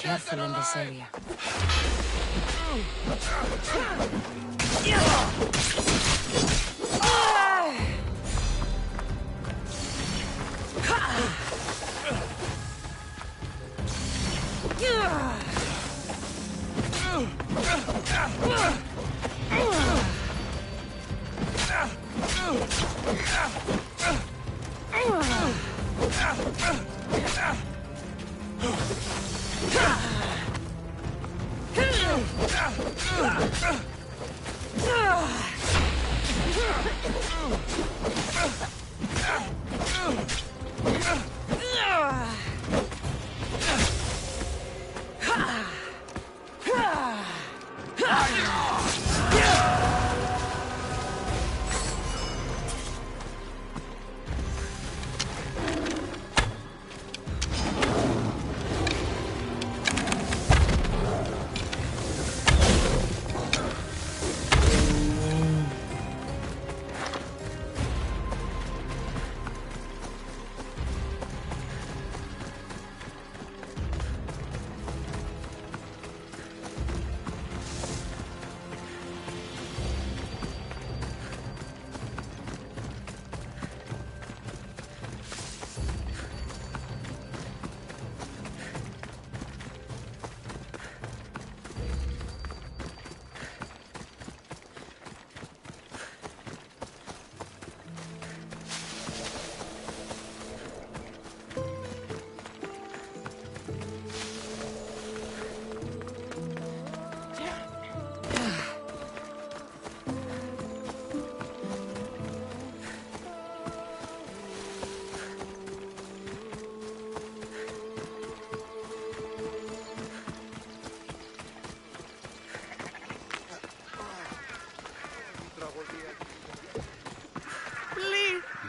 careful in this area.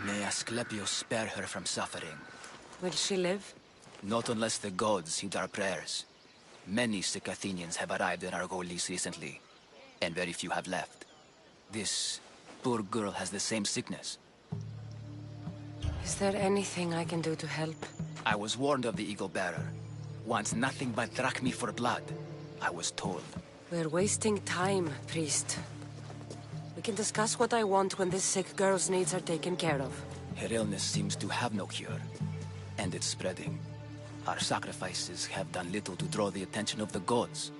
May Asclepius spare her from suffering. Will she live? Not unless the gods heed our prayers. Many sick Athenians have arrived in Argolis recently, and very few have left. This poor girl has the same sickness. Is there anything I can do to help? I was warned of the Eagle Bearer. Wants nothing but drachmi for blood, I was told. We're wasting time, priest. We can discuss what I want when this sick girl's needs are taken care of. Her illness seems to have no cure, and it's spreading. Our sacrifices have done little to draw the attention of the gods.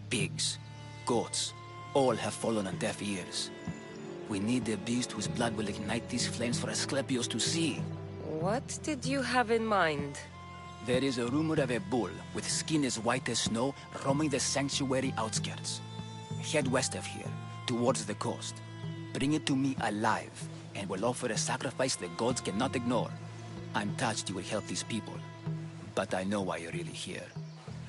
Pigs, goats, all have fallen on deaf ears. We need a beast whose blood will ignite these flames for Asclepius to see. What did you have in mind? There is a rumor of a bull with skin as white as snow roaming the sanctuary outskirts. Head west of here, towards the coast. Bring it to me alive, and we'll offer a sacrifice the gods cannot ignore. I'm touched you will help these people, but I know why you're really here.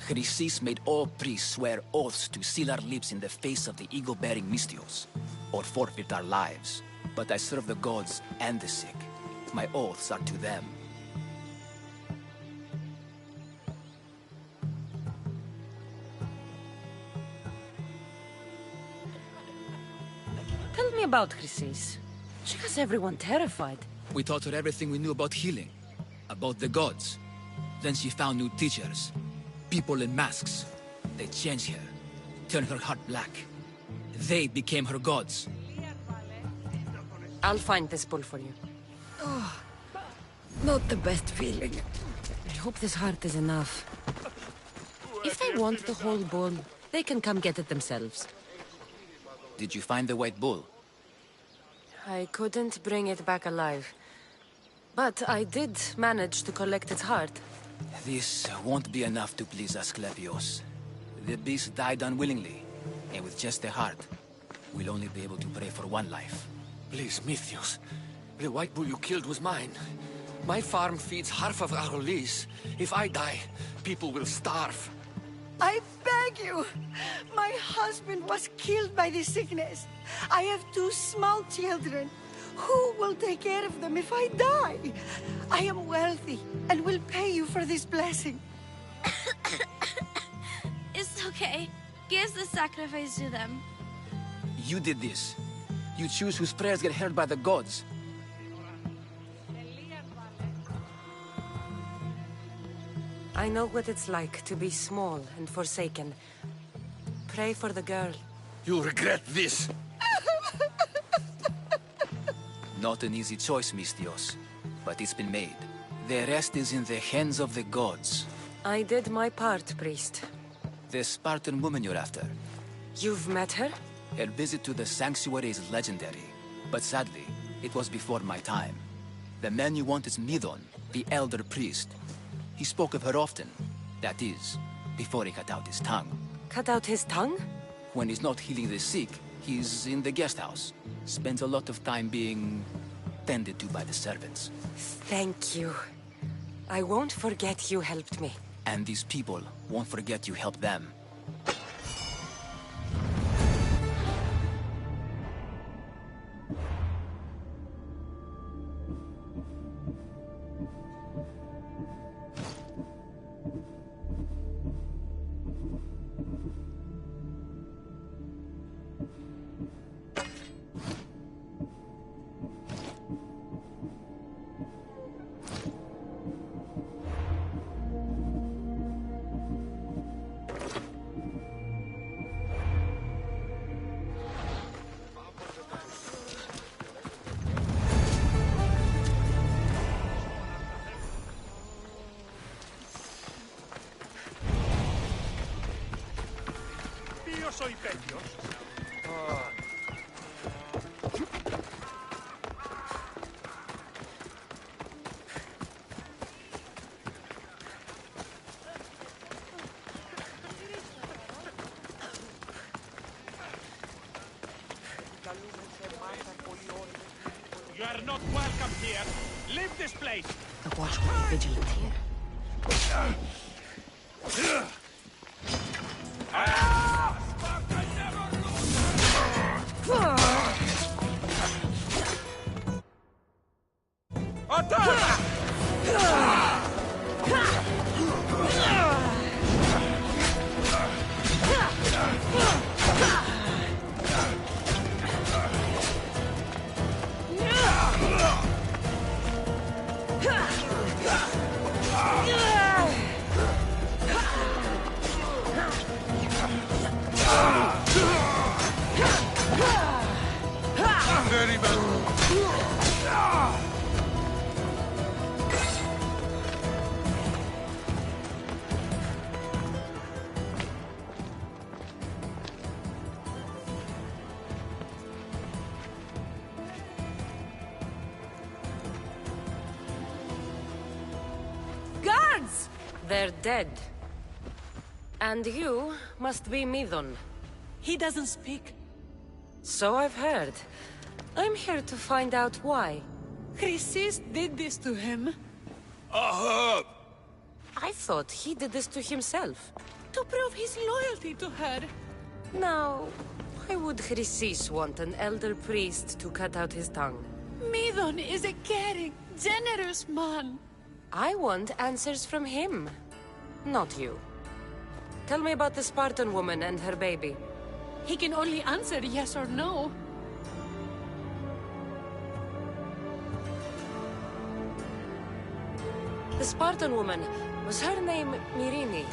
Chrysis made all priests swear oaths to seal our lips in the face of the eagle-bearing Mystios, or forfeit our lives. But I serve the gods and the sick. My oaths are to them. Tell me about Chrysis. She has everyone terrified. We taught her everything we knew about healing, about the gods. Then she found new teachers, people in masks. They changed her, turned her heart black. They became her gods. I'll find this bull for you. Oh, not the best feeling. I hope this heart is enough. If they want the whole bull, they can come get it themselves. Did you find the white bull? I couldn't bring it back alive. But I did manage to collect its heart. This won't be enough to please Asclepios. The beast died unwillingly, and with just the heart, we'll only be able to pray for one life. Please, Mythios. The white bull you killed was mine. My farm feeds half of Argolis. If I die, people will starve. I beg you! My husband was killed by this sickness. I have 2 small children. Who will take care of them if I die? I am wealthy and will pay you for this blessing. It's okay. Give the sacrifice to them. You did this. You choose whose prayers get heard by the gods. I know what it's like to be small and forsaken. Pray for the girl. You regret this? Not an easy choice, Mistios, but it's been made. The rest is in the hands of the gods. I did my part, priest. The Spartan woman you're after. You've met her? Her visit to the sanctuary is legendary, but sadly, it was before my time. The man you want is Midon, the elder priest. He spoke of her often. That is, before he cut out his tongue. Cut out his tongue? When he's not healing the sick, he's in the guest house. Spends a lot of time being tended to by the servants. Thank you. I won't forget you helped me. And these people won't forget you helped them. Soy Pelios. You are not welcome here. Leave this place. The watch will be vigilant here. Guards! They're dead. And you must be Midon. He doesn't speak. So I've heard. I'm here to find out why. Chrysis did this to him. I thought he did this to himself. To prove his loyalty to her. Now, why would Chrysis want an elder priest to cut out his tongue? Midon is a caring, generous man. I want answers from him, not you. Tell me about the Spartan woman and her baby. He can only answer yes or no. The Spartan woman, was her name Myrine?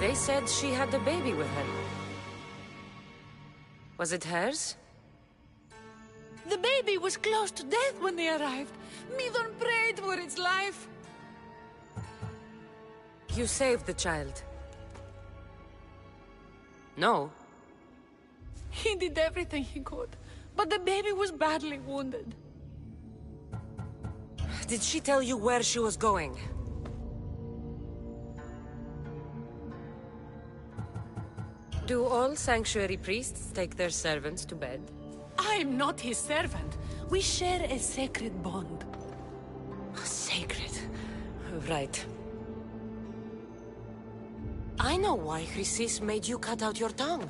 They said she had a baby with her. Was it hers? The baby was close to death when they arrived. Midon prayed for its life. You saved the child. No. He did everything he could, but the baby was badly wounded. Did she tell you where she was going? Do all sanctuary priests take their servants to bed? I am not his servant. We share a sacred bond. Sacred. Right. I know why Chrysis made you cut out your tongue.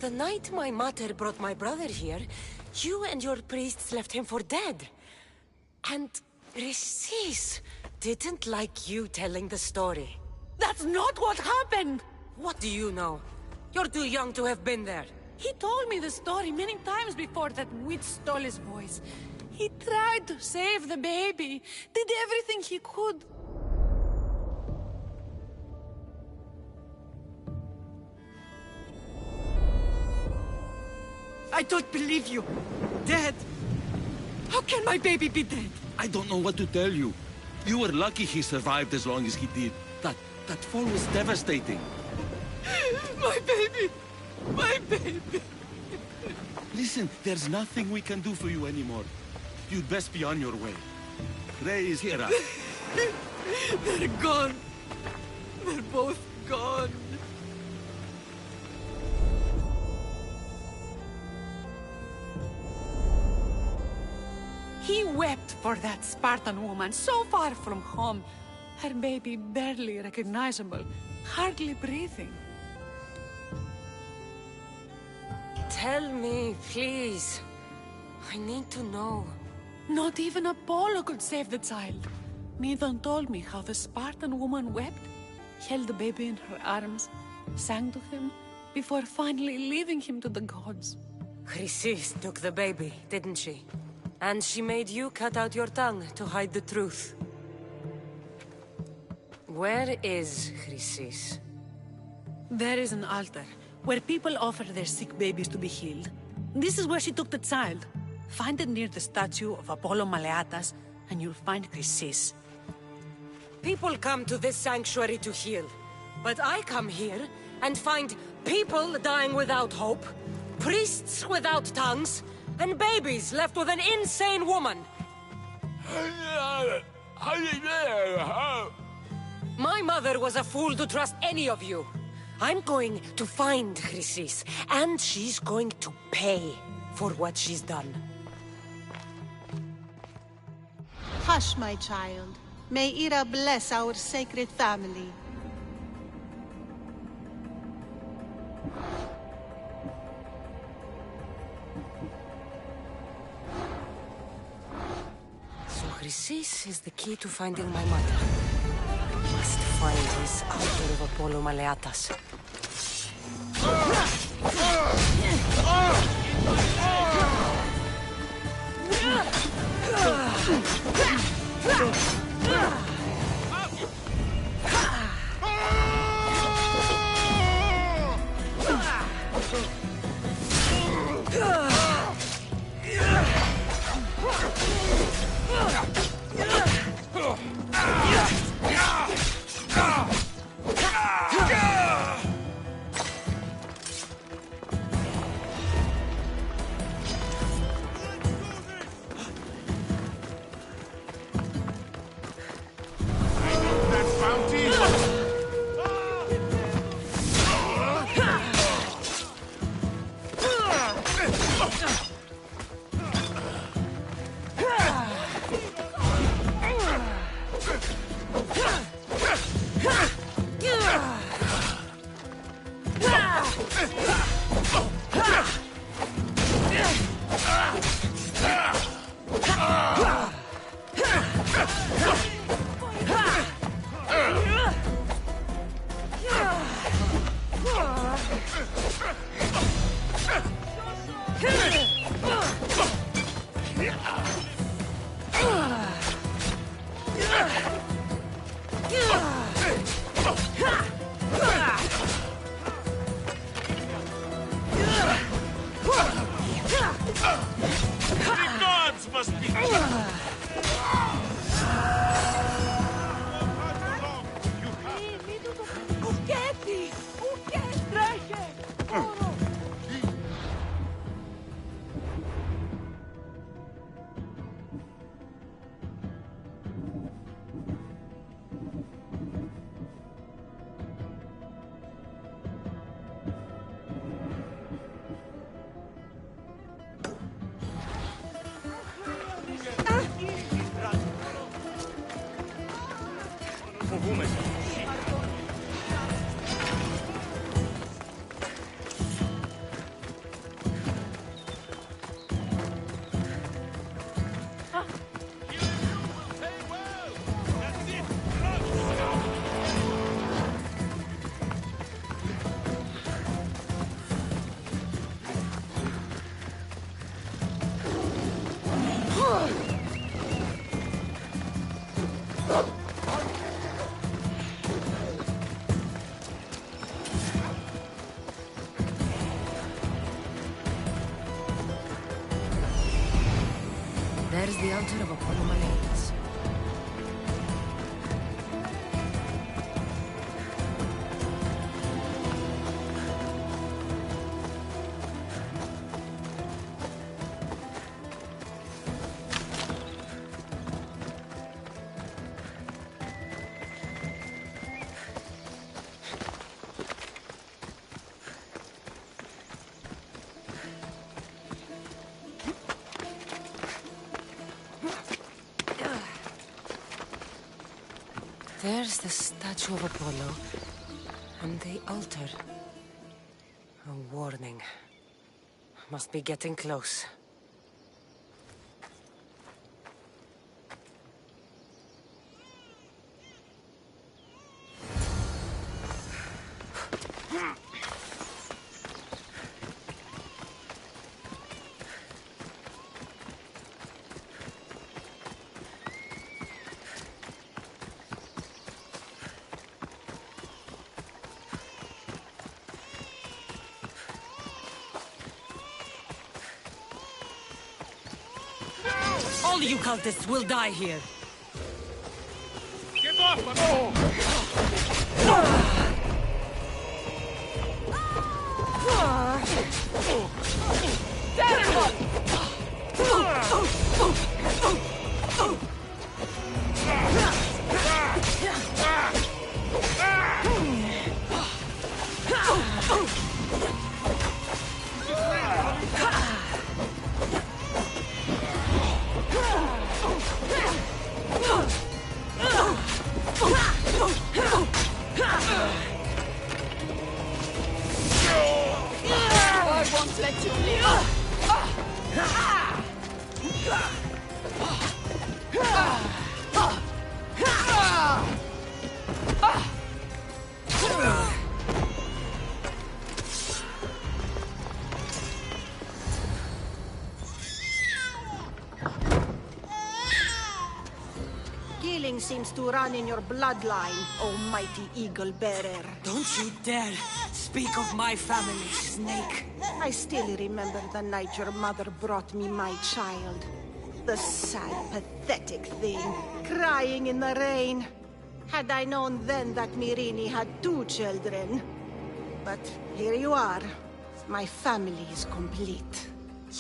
The night my mater brought my brother here, you and your priests left him for dead. And Chrysis didn't like you telling the story. That's not what happened! What do you know? You're too young to have been there. He told me the story many times before that witch stole his voice. He tried to save the baby, did everything he could. I don't believe you. Dead? How can my baby be dead? I don't know what to tell you. You were lucky he survived as long as he did. That fall was devastating. My baby! My baby! Listen, there's nothing we can do for you anymore. You'd best be on your way. Ray is here. They're gone. They're both gone. He wept for that Spartan woman so far from home. Her baby barely recognizable, hardly breathing. Tell me, please. I need to know. Not even Apollo could save the child. Neither told me how the Spartan woman wept, held the baby in her arms, sang to him, before finally leaving him to the gods. Chrysis took the baby, didn't she? And she made you cut out your tongue to hide the truth. Where is Chrysis? There is an altar, where people offer their sick babies to be healed. This is where she took the child. Find it near the statue of Apollo Maleatas, and you'll find Chrysis. People come to this sanctuary to heal. But I come here and find people dying without hope, priests without tongues, and babies left with an insane woman. My mother was a fool to trust any of you. I'm going to find Chrysis, and she's going to pay for what she's done. Hush, my child. May Ira bless our sacred family. So Chrysis is the key to finding my mother. I must find this altar of Apollo Maleatas. There's the altar of Apollo Malays. There's the statue of Apollo, and the altar. A warning. Must be getting close. All you cultists will die here. Get off! Killing seems to run in your bloodline, almighty eagle bearer. Don't you dare speak of my family, Snake. I still remember the night your mother brought me my child. The sad, pathetic thing, crying in the rain. Had I known then that Mirini had 2 children. But here you are. My family is complete.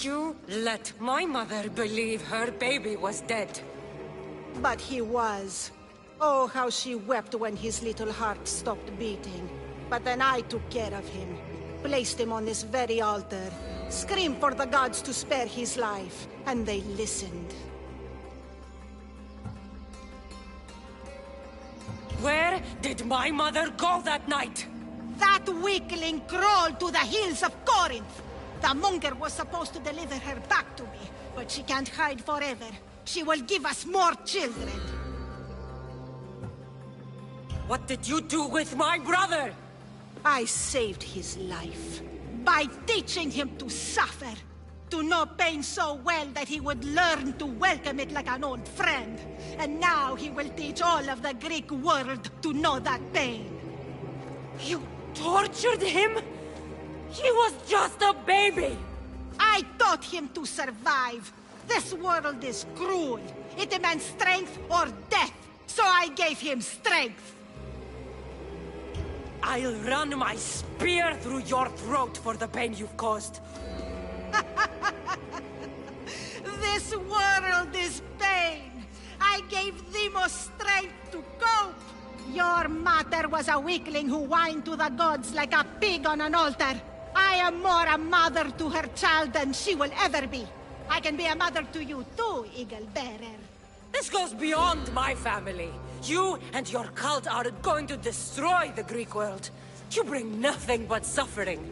You let my mother believe her baby was dead. But he was. Oh, how she wept when his little heart stopped beating. But then I took care of him. Placed him on this very altar. Screamed for the gods to spare his life. And they listened. Where did my mother go that night? That weakling crawled to the hills of Corinth. The monger was supposed to deliver her back to me. But she can't hide forever. She will give us more children. What did you do with my brother? I saved his life. By teaching him to suffer. To know pain so well that he would learn to welcome it like an old friend. And now he will teach all of the Greek world to know that pain. You tortured him? He was just a baby! I taught him to survive. This world is cruel. It demands strength or death. So I gave him strength. I'll run my spear through your throat for the pain you've caused. This world is pain. I gave Demos strength to cope. Your mother was a weakling who whined to the gods like a pig on an altar. I am more a mother to her child than she will ever be. I can be a mother to you too, Eagle Bearer. This goes beyond my family. You and your cult are going to destroy the Greek world. You bring nothing but suffering.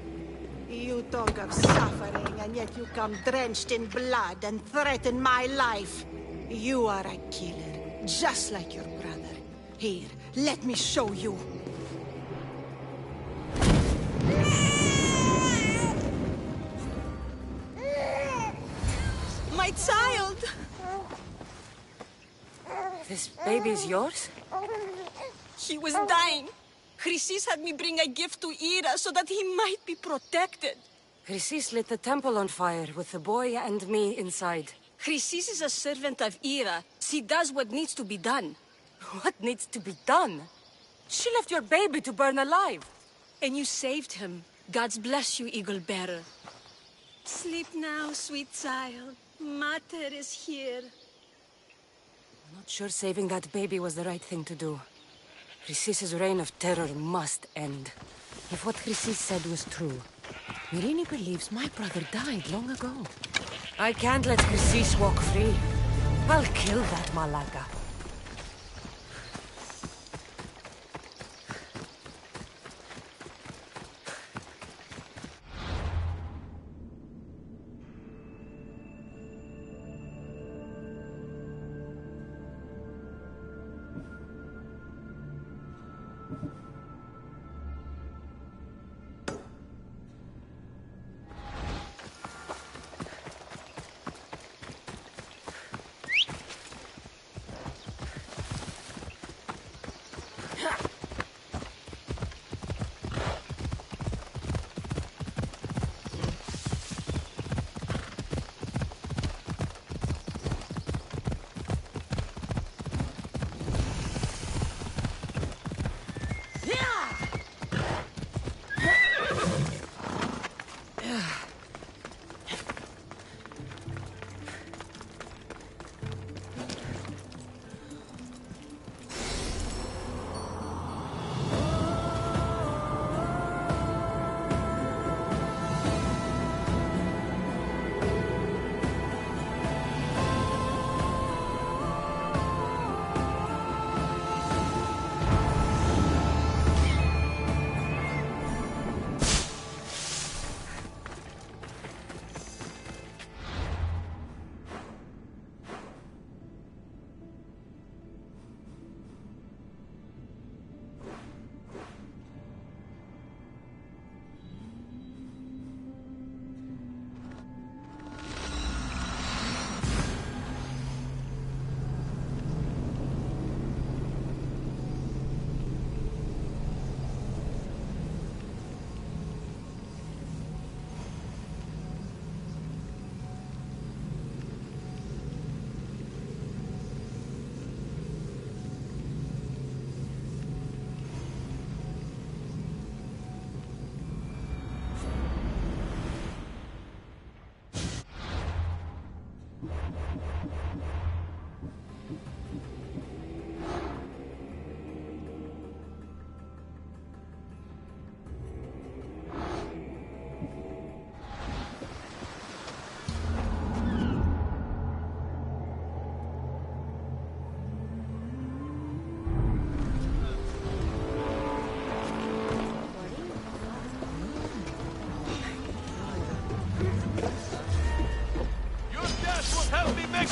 You talk of suffering, and yet you come drenched in blood and threaten my life. You are a killer, just like your brother. Here, let me show you. My child! This baby's yours? He was dying. Chrysis had me bring a gift to Ira so that he might be protected. Chrysis lit the temple on fire with the boy and me inside. Chrysis is a servant of Ira. She does what needs to be done. What needs to be done? She left your baby to burn alive. And you saved him. God's bless you, Eagle Bearer. Sleep now, sweet child. Mater is here. I'm not sure saving that baby was the right thing to do. Chrysis's reign of terror must end. If what Chrysis said was true, Myrrine believes my brother died long ago. I can't let Chrysis walk free. I'll kill that Malaka.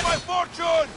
My fortune!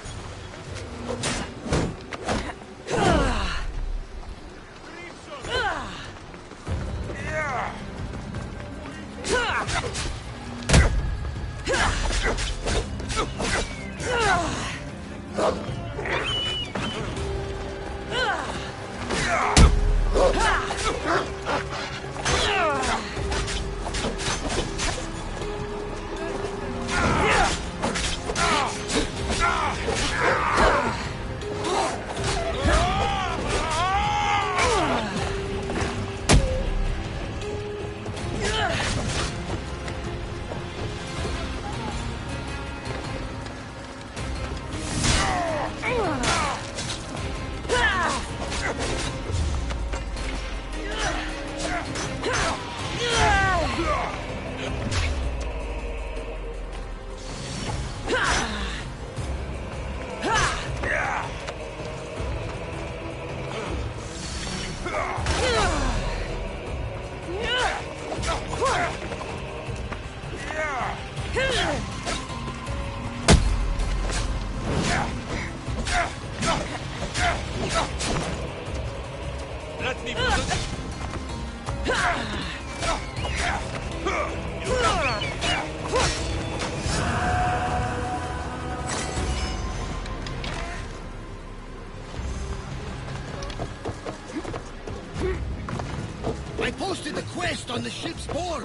quest on the ship's board.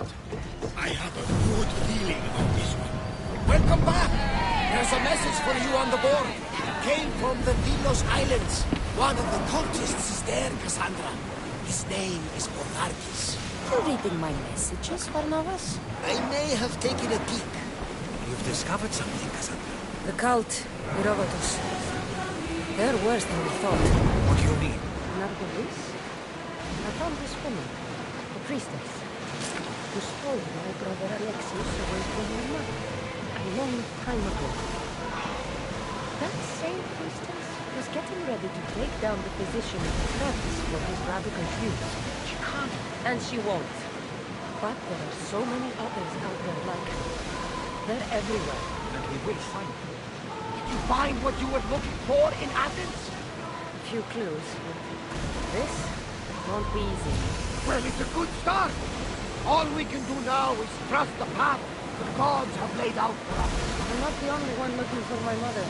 I have a good feeling about this one. Welcome back. There's a message for you on the board. Came from the Delos Islands. One of the cultists is there, Cassandra. His name is Borgarkis. You reading my messages, Barnabas? I may have taken a peek. You've discovered something, Cassandra. The cult, Herodotus. They're worse than we thought. What do you mean? Nargolis? I found this woman, a priestess, who stole my brother Alexius away from my mother a long time ago. That same priestess was getting ready to take down the physician Travis for his radical views. She can't. And she won't. But there are so many others out there like her. They're everywhere. And we will find them. Did you find what you were looking for in Athens? A few clues. This won't be easy. Well, it's a good start. All we can do now is trust the path the gods have laid out for us. I'm not the only one looking for my mother.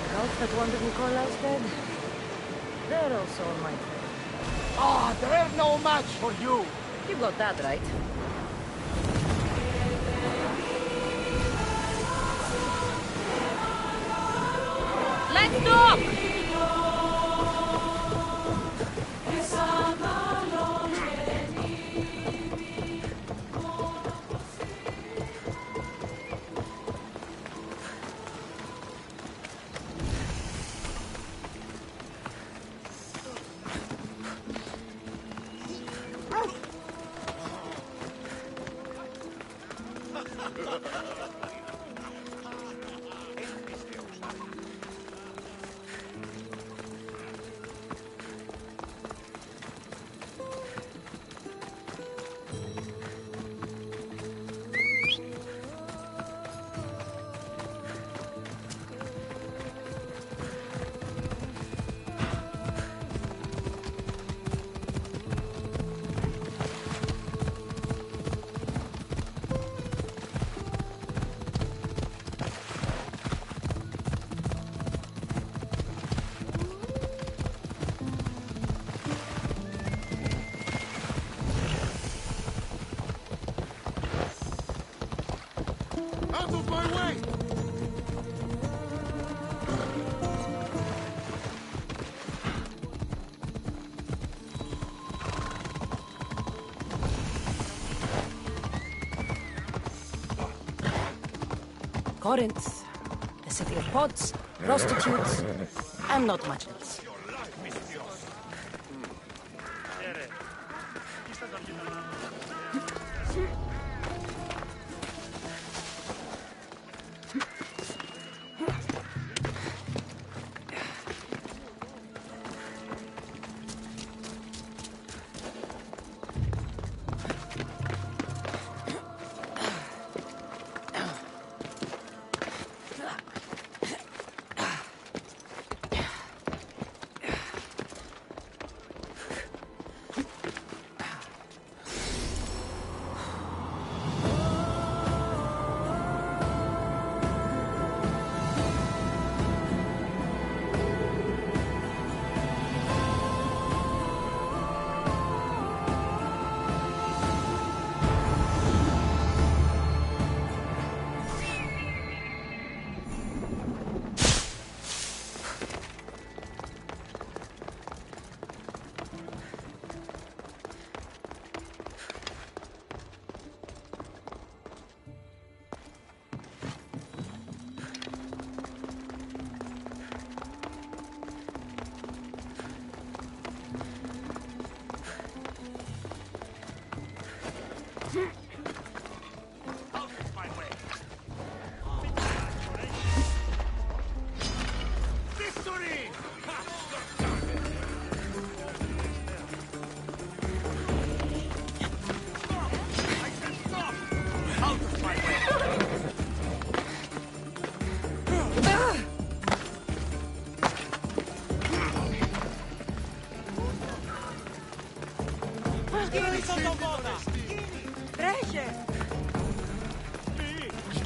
The cult that wanted Nicolaus dead, they're also on my trail. Ah, they're no match for you. You got that right. Let's talk! Out of my way! Corinth, the city of pots, prostitutes, and not much else.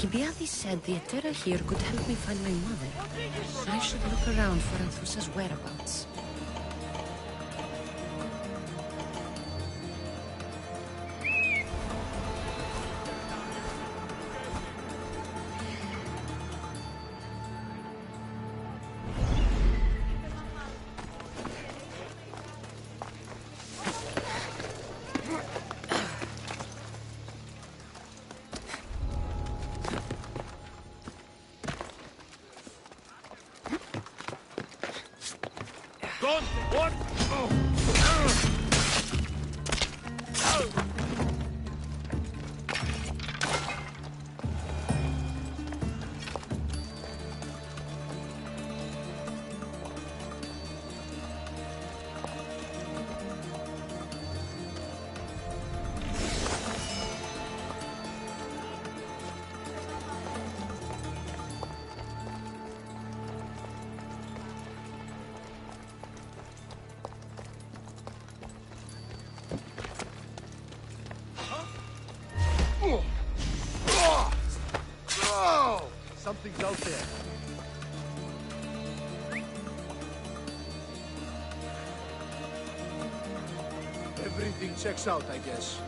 Alcibiades said the Etera here could help me find my mother. I should look around for Anthusa's whereabouts. Don't! What? Something's out there. Everything checks out, I guess.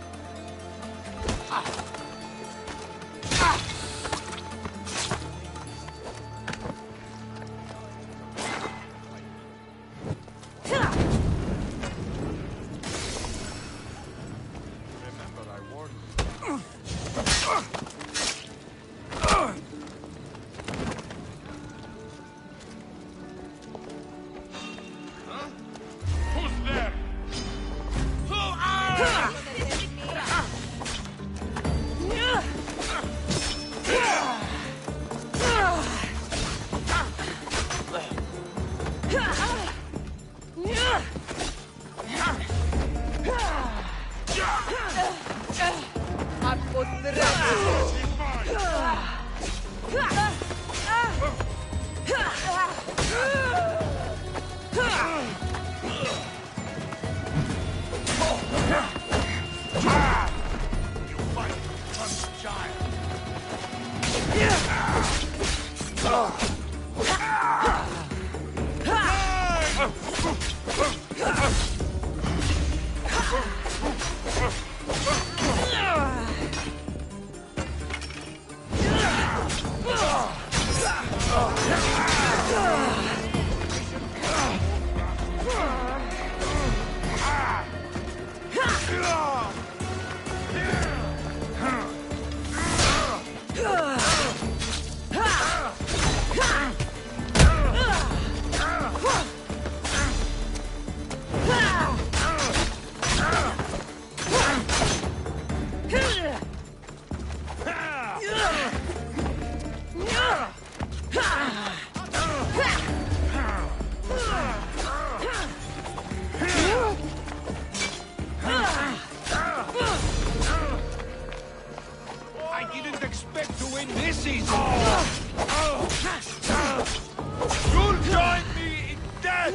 Remember, I warned you. Who's there? I didn't expect to win this easy. You'll join me in death.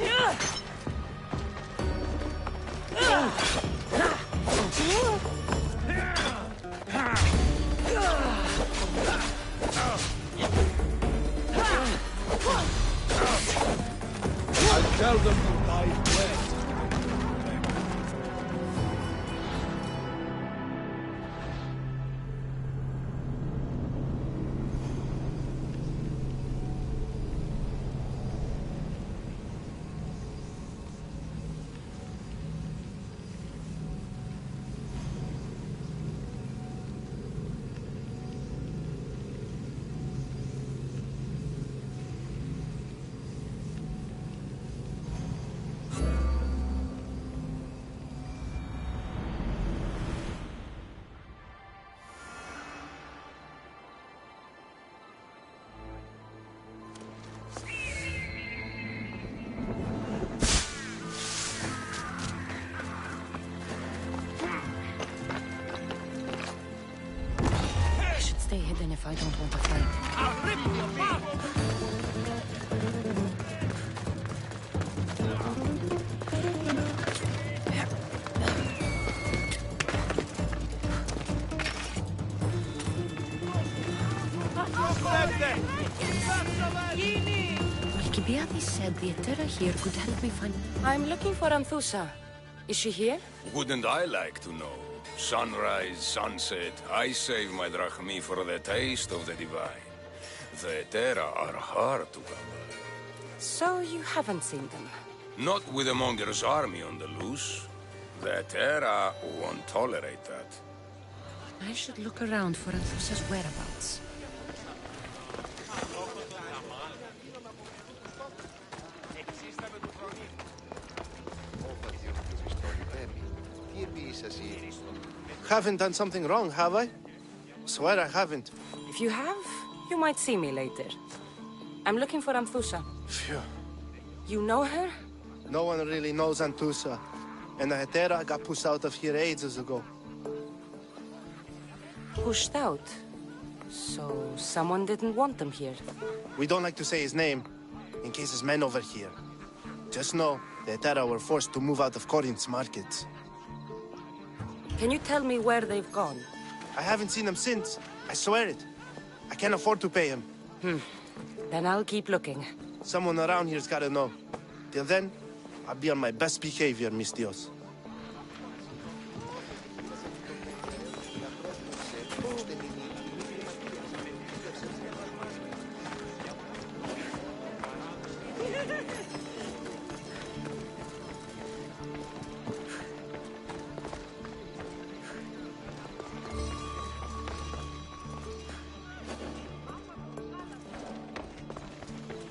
I'll tell them to die well. I should stay hidden if I don't want to fight. I'll rip you apart. Alcibiades said the Etera here could help me find... I'm looking for Anthusa. Is she here? Wouldn't I like to know? Sunrise, sunset, I save my drachmi for the taste of the divine. The Etera are hard to come by. So you haven't seen them? Not with the Monger's army on the loose. The Etera won't tolerate that. I should look around for Anthusa's whereabouts. haven't done something wrong, have I? Swear I haven't. If you have, you might see me later. I'm looking for Anthusa. Phew. You know her? No one really knows Antusa. And the Hetera got pushed out of here ages ago. Pushed out? So someone didn't want them here. We don't like to say his name, in case his men over here. Just know, the Hetera were forced to move out of Corinth's markets. Can you tell me where they've gone? I haven't seen them since. I swear it. I can't afford to pay him. Then I'll keep looking. Someone around here's gotta know. Till then, I'll be on my best behavior, mis Dios.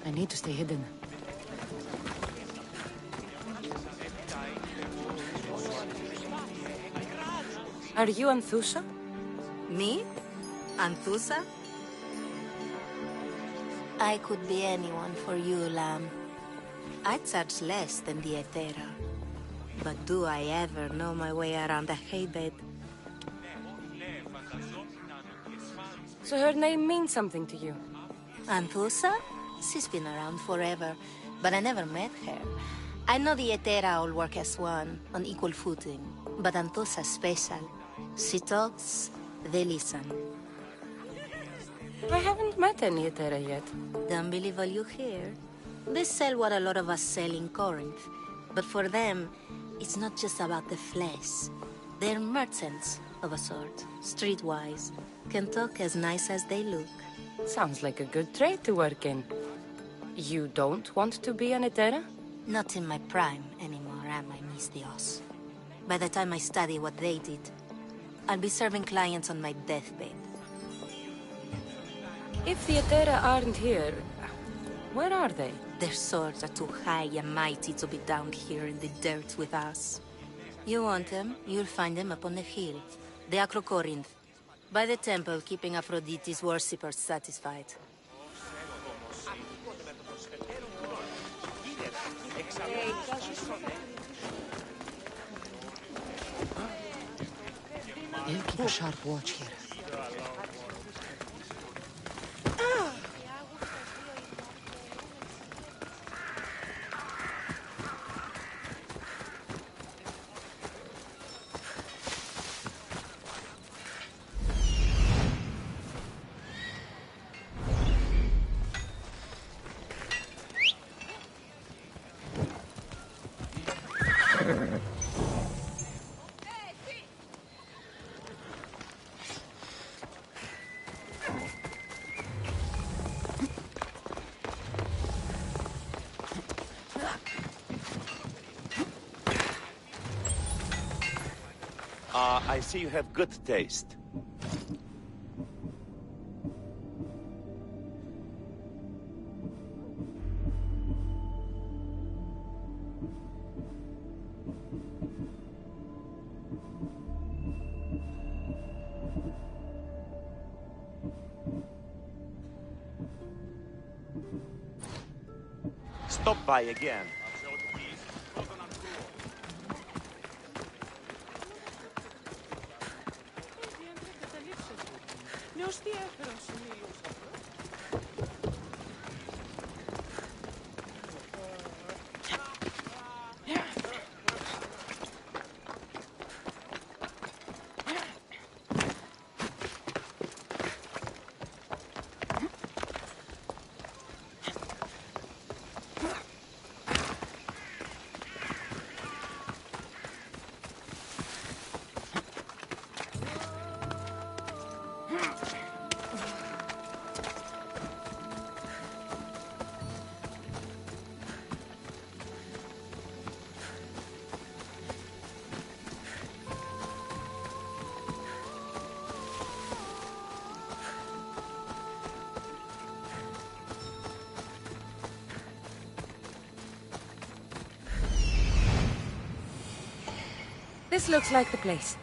I need to stay hidden. Are you Anthusa? Me? Anthusa? I could be anyone for you, lamb. I charge less than the Ethera. But do I ever know my way around a haybed? So her name means something to you? Anthusa? She's been around forever, but I never met her. I know the Ethera all work as one, on equal footing. But Anthusa's special. She talks, they listen. I haven't met any Ethera yet. Don't believe all you hear. They sell what a lot of us sell in Corinth. But for them, it's not just about the flesh. They're merchants, of a sort, streetwise. Can talk as nice as they look. Sounds like a good trade to work in. You don't want to be an Ethera? Not in my prime anymore, am I, mis Dios? By the time I study what they did, I'll be serving clients on my deathbed. If the Ethera aren't here, where are they? Their swords are too high and mighty to be down here in the dirt with us. You want them, you'll find them up on the hill. The Acro Corinth. By the temple, keeping Aphrodite's worshippers satisfied. I'll keep a sharp watch here. I see you have good taste. Stop by again. This looks like the place.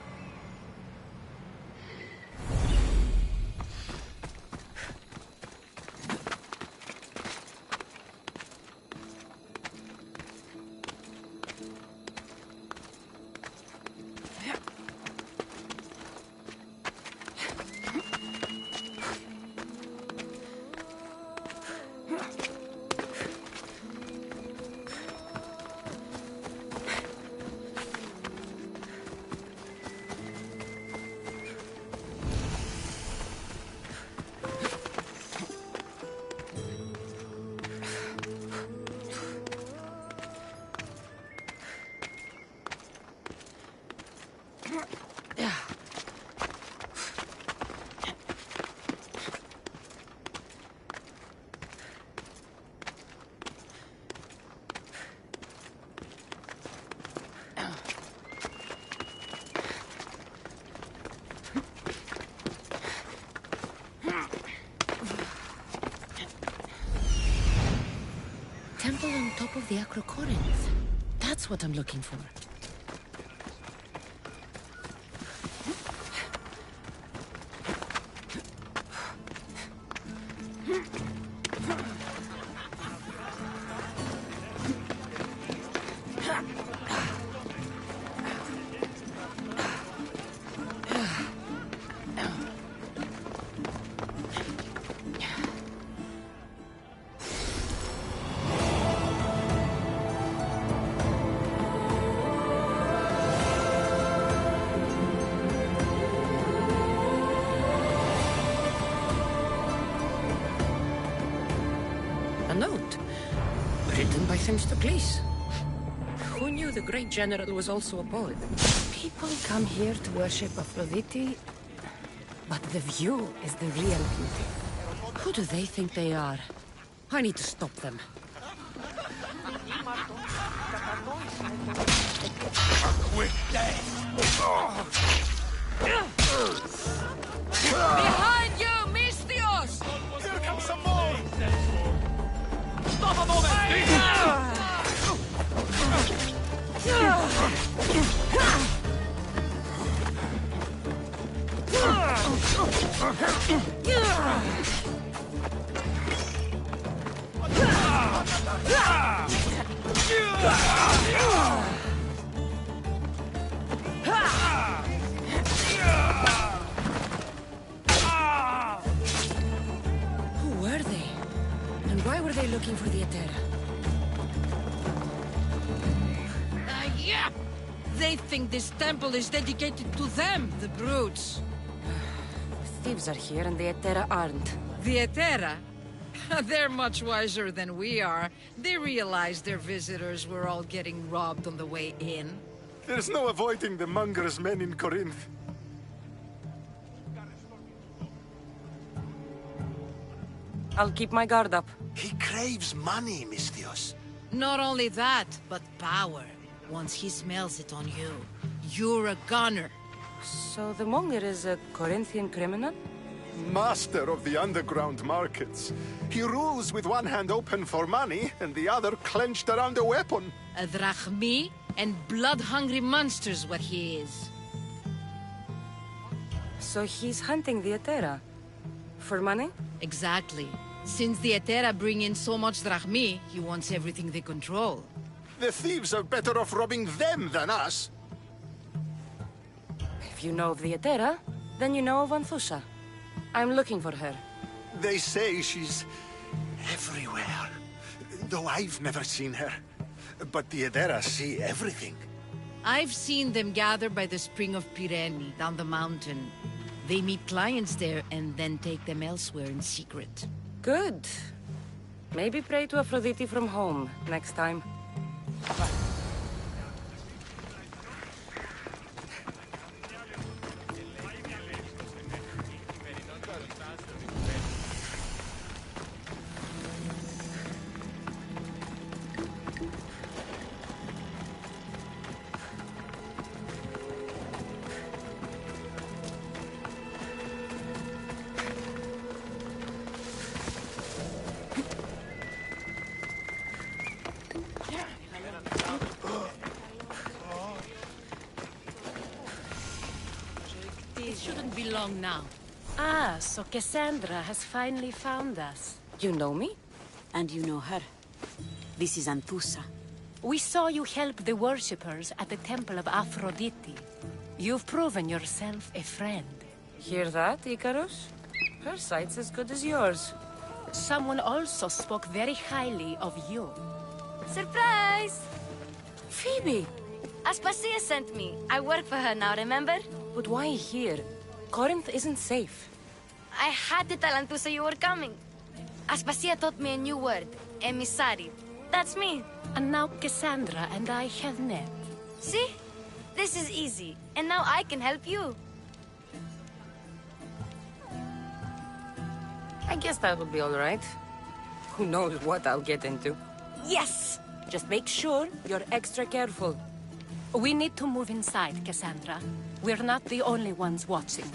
temple on top of the Acrocorinth. That's what I'm looking for. A note, written by Themistocles. Who knew the great general was also a poet? People come here to worship Aphrodite, but the view is the real beauty. Who do they think they are? I need to stop them. A quick day! Behind you, Misthios! Here comes some more! Stop a moment! Who were they? And why were they looking for the Etera? Yeah! They think this temple is dedicated to them, the brutes. Thieves are here and the Etera aren't. The Etera? They're much wiser than we are. They realized their visitors were all getting robbed on the way in. There's no avoiding the monger's men in Corinth. I'll keep my guard up. He craves money, Misthios. Not only that, but power. Once he smells it on you, you're a gunner. So the monger is a Corinthian criminal? Master of the underground markets. He rules with one hand open for money and the other clenched around a weapon. A drachmi and blood-hungry monster's what he is. So he's hunting the Etera? For money? Exactly. Since the Etera bring in so much drachmi, he wants everything they control. The thieves are better off robbing them than us. If you know of the Etera, then you know of Anthusha. I'm looking for her. They say she's everywhere. Though I've never seen her. But the Edera see everything. I've seen them gather by the spring of Pirene, down the mountain. They meet clients there and then take them elsewhere in secret. Good. Maybe pray to Aphrodite from home next time. It shouldn't be long now. Ah, so Cassandra has finally found us. You know me? And you know her. This is Anthusa. We saw you help the worshippers at the temple of Aphrodite. You've proven yourself a friend. Hear that, Icarus? Her sight's as good as yours. Someone also spoke very highly of you. Surprise! Phoebe! Aspasia sent me. I work for her now, remember? But why here? Corinth isn't safe. I had to tell Anthusa you were coming. Aspasia taught me a new word. Emissary. That's me. And now Cassandra and I have met. See? This is easy. And now I can help you. I guess that would be all right. Who knows what I'll get into. Yes! Just make sure you're extra careful. We need to move inside, Cassandra. We're not the only ones watching.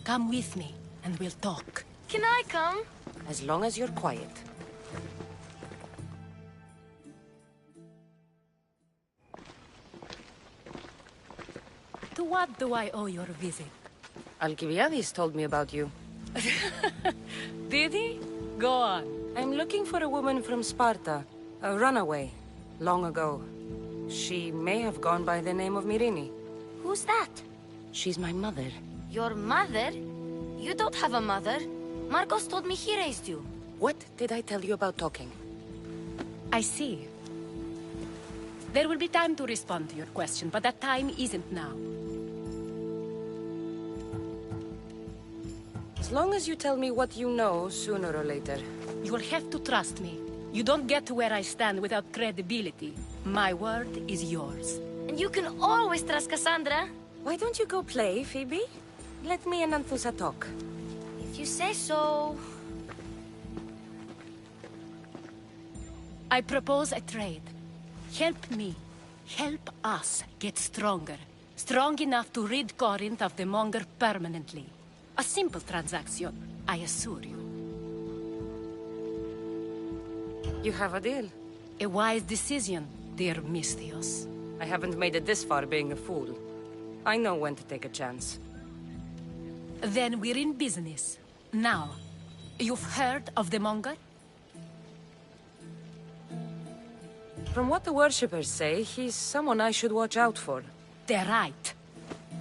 Come with me, and we'll talk. Can I come? As long as you're quiet. what do I owe your visit? Alcibiades told me about you. Did he? Go on. I'm looking for a woman from Sparta. A runaway. Long ago. She may have gone by the name of Myrine. Who's that? She's my mother. Your mother? You don't have a mother. Marcos told me he raised you. What did I tell you about talking? I see. There will be time to respond to your question, but that time isn't now. As long as you tell me what you know, sooner or later. You'll have to trust me. You don't get to where I stand without credibility. My word is yours. And you can always trust Cassandra. Why don't you go play, Phoebe? Let me and Anthusa talk. If you say so... I propose a trade. Help me. Help us get stronger. Strong enough to rid Corinth of the Monger permanently. A simple transaction, I assure you. You have a deal. A wise decision, dear Misthios. I haven't made it this far being a fool. I know when to take a chance. Then we're in business. Now, you've heard of the Monger? From what the worshippers say, he's someone I should watch out for. They're right.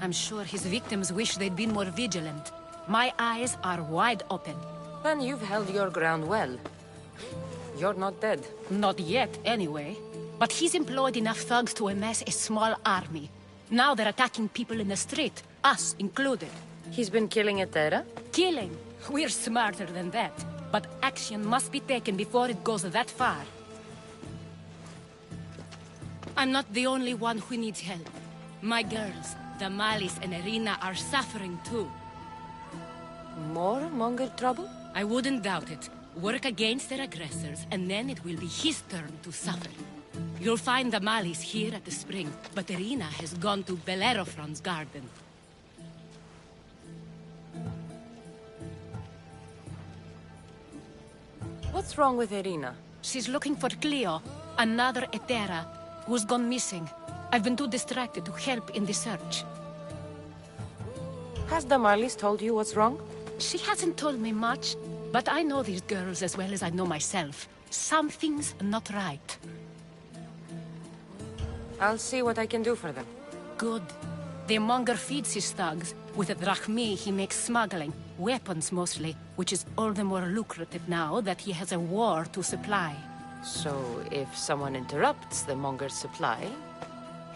I'm sure his victims wish they'd been more vigilant. My eyes are wide open. Then you've held your ground well. You're not dead. Not yet, anyway. But he's employed enough thugs to amass a small army. Now they're attacking people in the street, us included. He's been killing Etera? Killing? We're smarter than that. But action must be taken before it goes that far. I'm not the only one who needs help. My girls, Damalis and Irina, are suffering too. More Monger trouble? I wouldn't doubt it. Work against their aggressors, and then it will be his turn to suffer. You'll find Damalis here at the spring, but Irina has gone to Bellerophon's garden. What's wrong with Irina? She's looking for Cleo, another Etera, who's gone missing. I've been too distracted to help in the search. Has Damalis told you what's wrong? She hasn't told me much, but I know these girls as well as I know myself. Something's not right. I'll see what I can do for them. Good. The Monger feeds his thugs. With the drachmi, he makes smuggling. Weapons, mostly, which is all the more lucrative now that he has a war to supply. So, if someone interrupts the Monger's supply,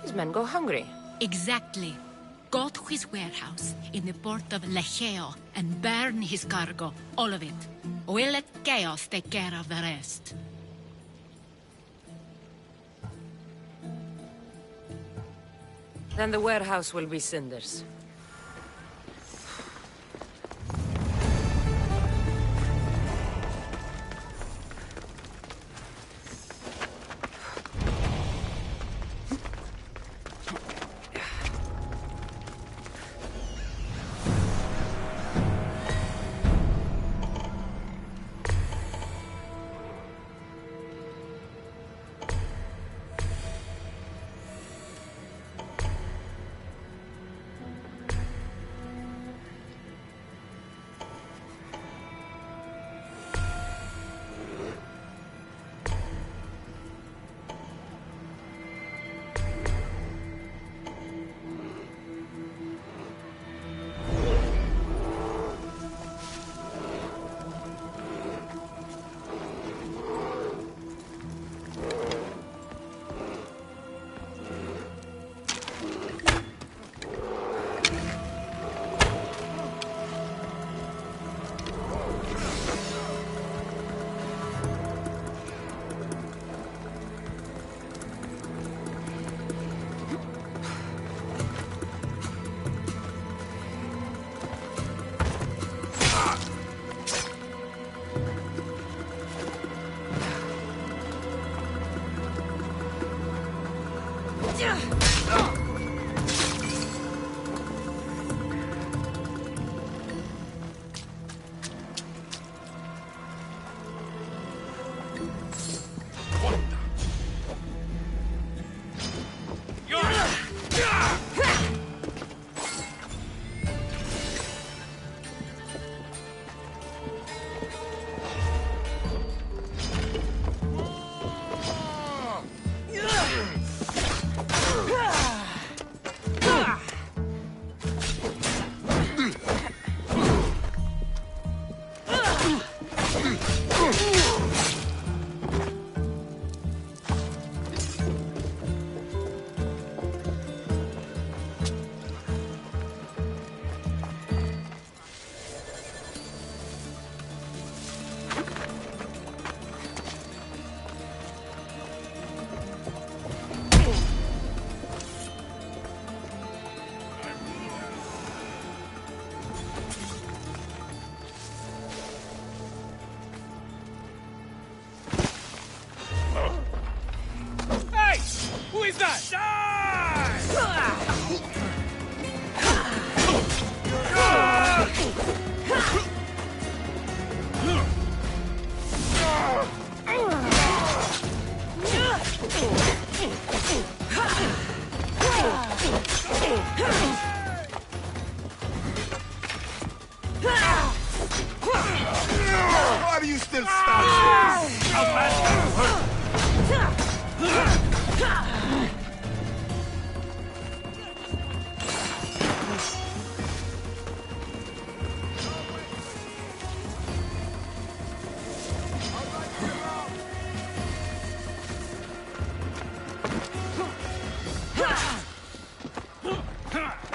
his men go hungry. Exactly. Go to his warehouse in the port of Lecheo and burn his cargo, all of it. We'll let chaos take care of the rest. Then the warehouse will be cinders.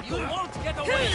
You won't get away!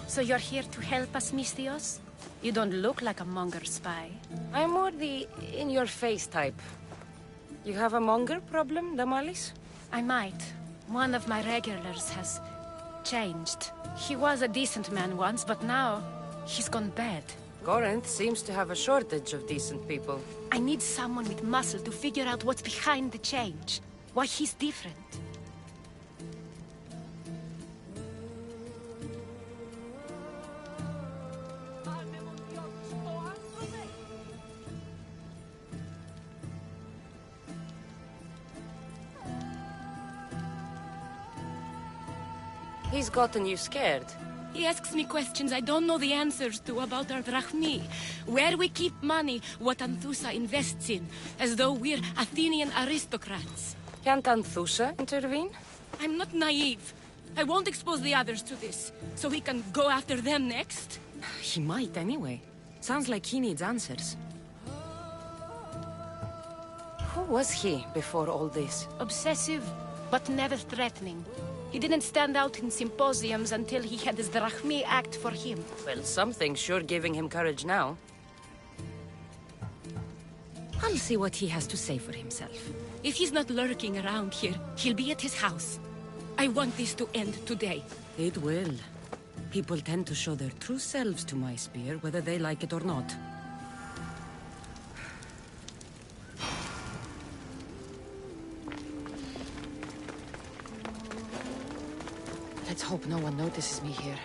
So you're here to help us, Mistios? You don't look like a Monger spy. I'm more the in-your-face type. You have a Monger problem, Damalis? I might. One of my regulars has changed. He was a decent man once, but now he's gone bad. Corinth seems to have a shortage of decent people. I need someone with muscle to figure out what's behind the change. Why he's different. He's gotten you scared. He asks me questions I don't know the answers to about our drachmi, where we keep money, what Anthusa invests in, as though we're Athenian aristocrats. Can't Anthusa intervene? I'm not naive. I won't expose the others to this, so we can go after them next. He might anyway. Sounds like he needs answers. Who was he before all this? Obsessive, but never threatening. He didn't stand out in symposiums until he had his drachmi act for him. Well, something's sure giving him courage now. I'll see what he has to say for himself. If he's not lurking around here, he'll be at his house. I want this to end today. It will. People tend to show their true selves to my spear, whether they like it or not. Let's hope no one notices me here.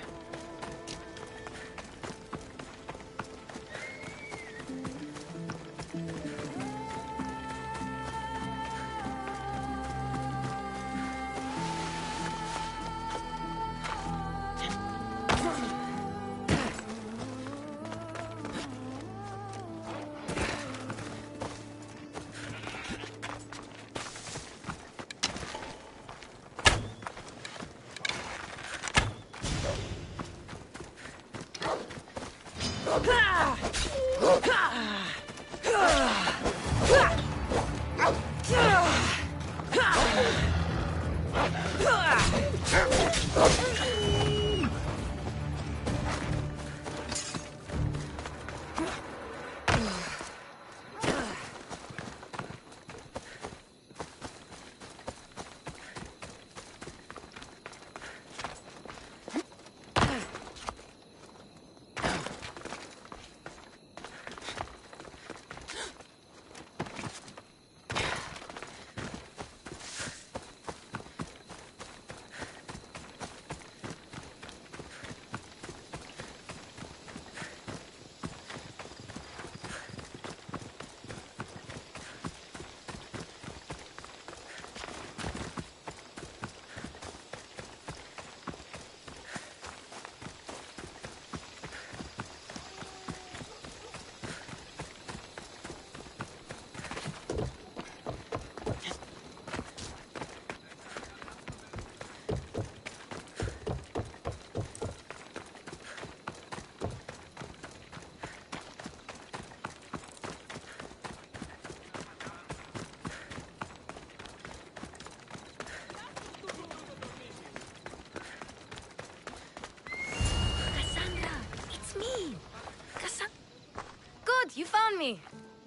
me.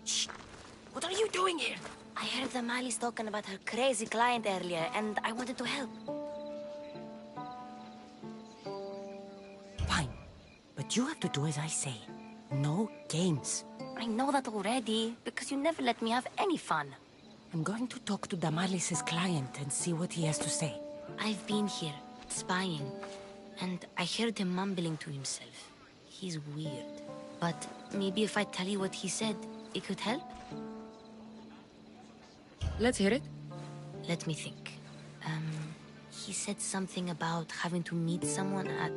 Shh! What are you doing here? I heard the Mali's talking about her crazy client earlier, and I wanted to help. Fine. But you have to do as I say. No games. I know that already, because you never let me have any fun. I'm going to talk to Damalis' client and see what he has to say. I've been here, spying, and I heard him mumbling to himself. He's weird. But maybe if I tell you what he said, it could help? Let's hear it. Let me think. He said something about having to meet someone at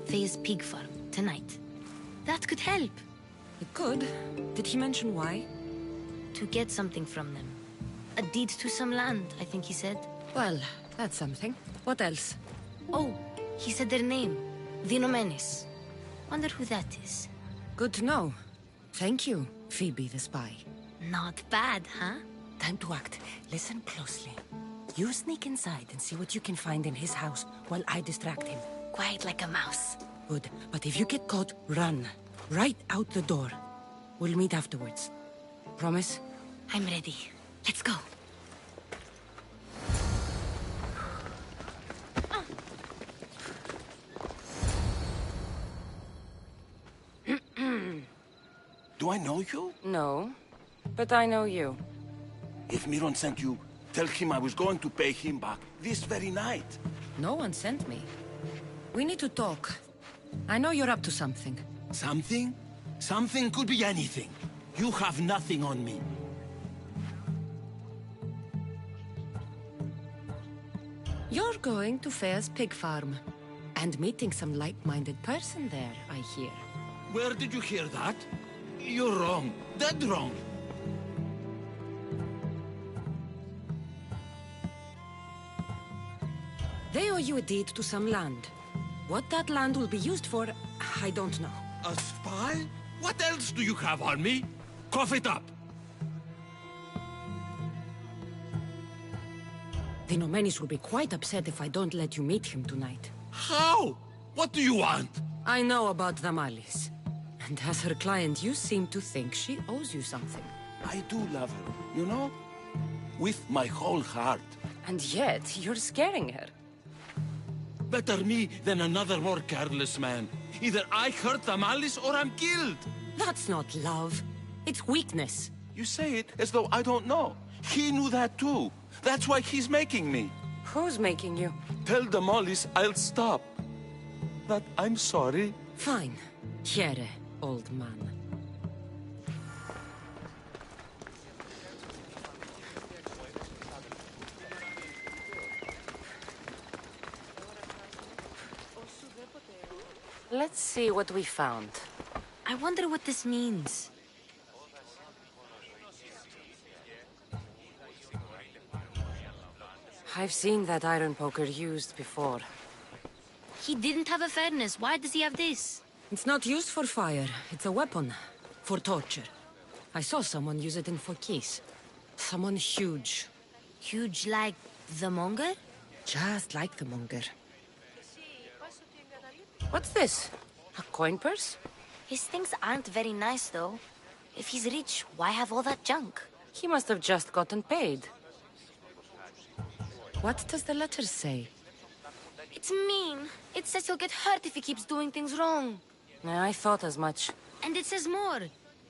Faye's pig farm tonight. That could help. It could. Did he mention why? To get something from them. A deed to some land, I think he said. Well, that's something. What else? Oh, he said their name. Vinomenes. Wonder who that is. Good to know. Thank you, Phoebe the spy. Not bad, huh? Time to act. Listen closely. You sneak inside and see what you can find in his house while I distract him. Quiet like a mouse. Good. But if you get caught, run. Right out the door. We'll meet afterwards. Promise? I'm ready. Let's go. Do I know you? No, but I know you. If Miron sent you, tell him I was going to pay him back this very night. No one sent me. We need to talk. I know you're up to something. Something? Something could be anything. You have nothing on me. You're going to Faye's pig farm. And meeting some like-minded person there, I hear. Where did you hear that? You're wrong. Dead wrong. They owe you a deed to some land. What that land will be used for, I don't know. A spy? What else do you have on me? Cough it up. The Nomenis will be quite upset if I don't let you meet him tonight. How? What do you want? I know about Damalis. And as her client, you seem to think she owes you something. I do love her, you know? With my whole heart. And yet, you're scaring her. Better me than another more careless man. Either I hurt Damalis or I'm killed. That's not love. It's weakness. You say it as though I don't know. He knew that too. That's why he's making me. Who's making you? Tell Damalis I'll stop. That I'm sorry. Fine. Here, old man. Let's see what we found. I wonder what this means. I've seen that iron poker used before. He didn't have a furnace. Why does he have this? It's not used for fire. It's a weapon. For torture. I saw someone use it in Phokis. Someone huge. Huge like the Monger? Just like the Monger. What's this? A coin purse? His things aren't very nice, though. If he's rich, why have all that junk? He must have just gotten paid. What does the letter say? It's mean. It says he'll get hurt if he keeps doing things wrong. I thought as much. And it says more.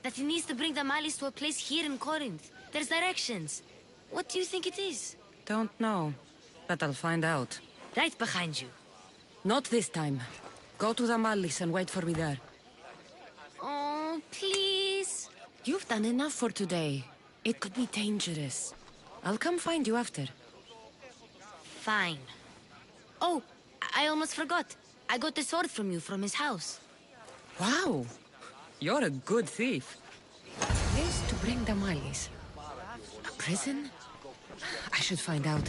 That he needs to bring the Malis to a place here in Corinth. There's directions. What do you think it is? Don't know. But I'll find out. Right behind you. Not this time. Go to the Malis and wait for me there. Oh, please. You've done enough for today. It could be dangerous. I'll come find you after. Fine. Oh, I almost forgot. I got the sword from you from his house. Wow. You're a good thief. Place to bring the Malis. A prison? I should find out.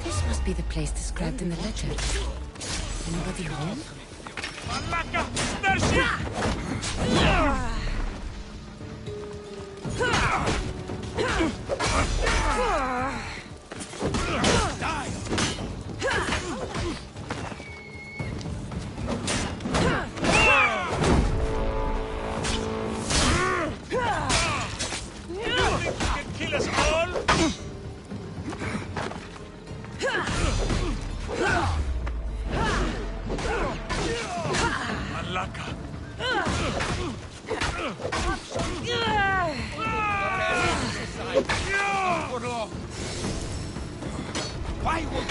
This must be the place described in the letter. Anybody home? Malaka! There she! Why would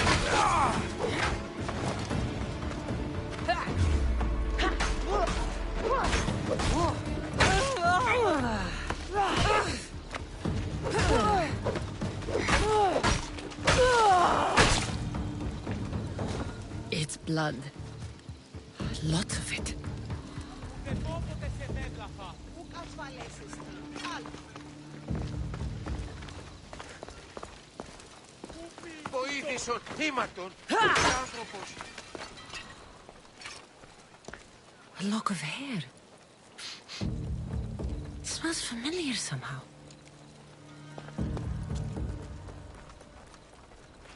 It's blood. Lots of it. Βοήθησε ο θύματον. Άνθρωπος. A lock of hair. It smells familiar somehow.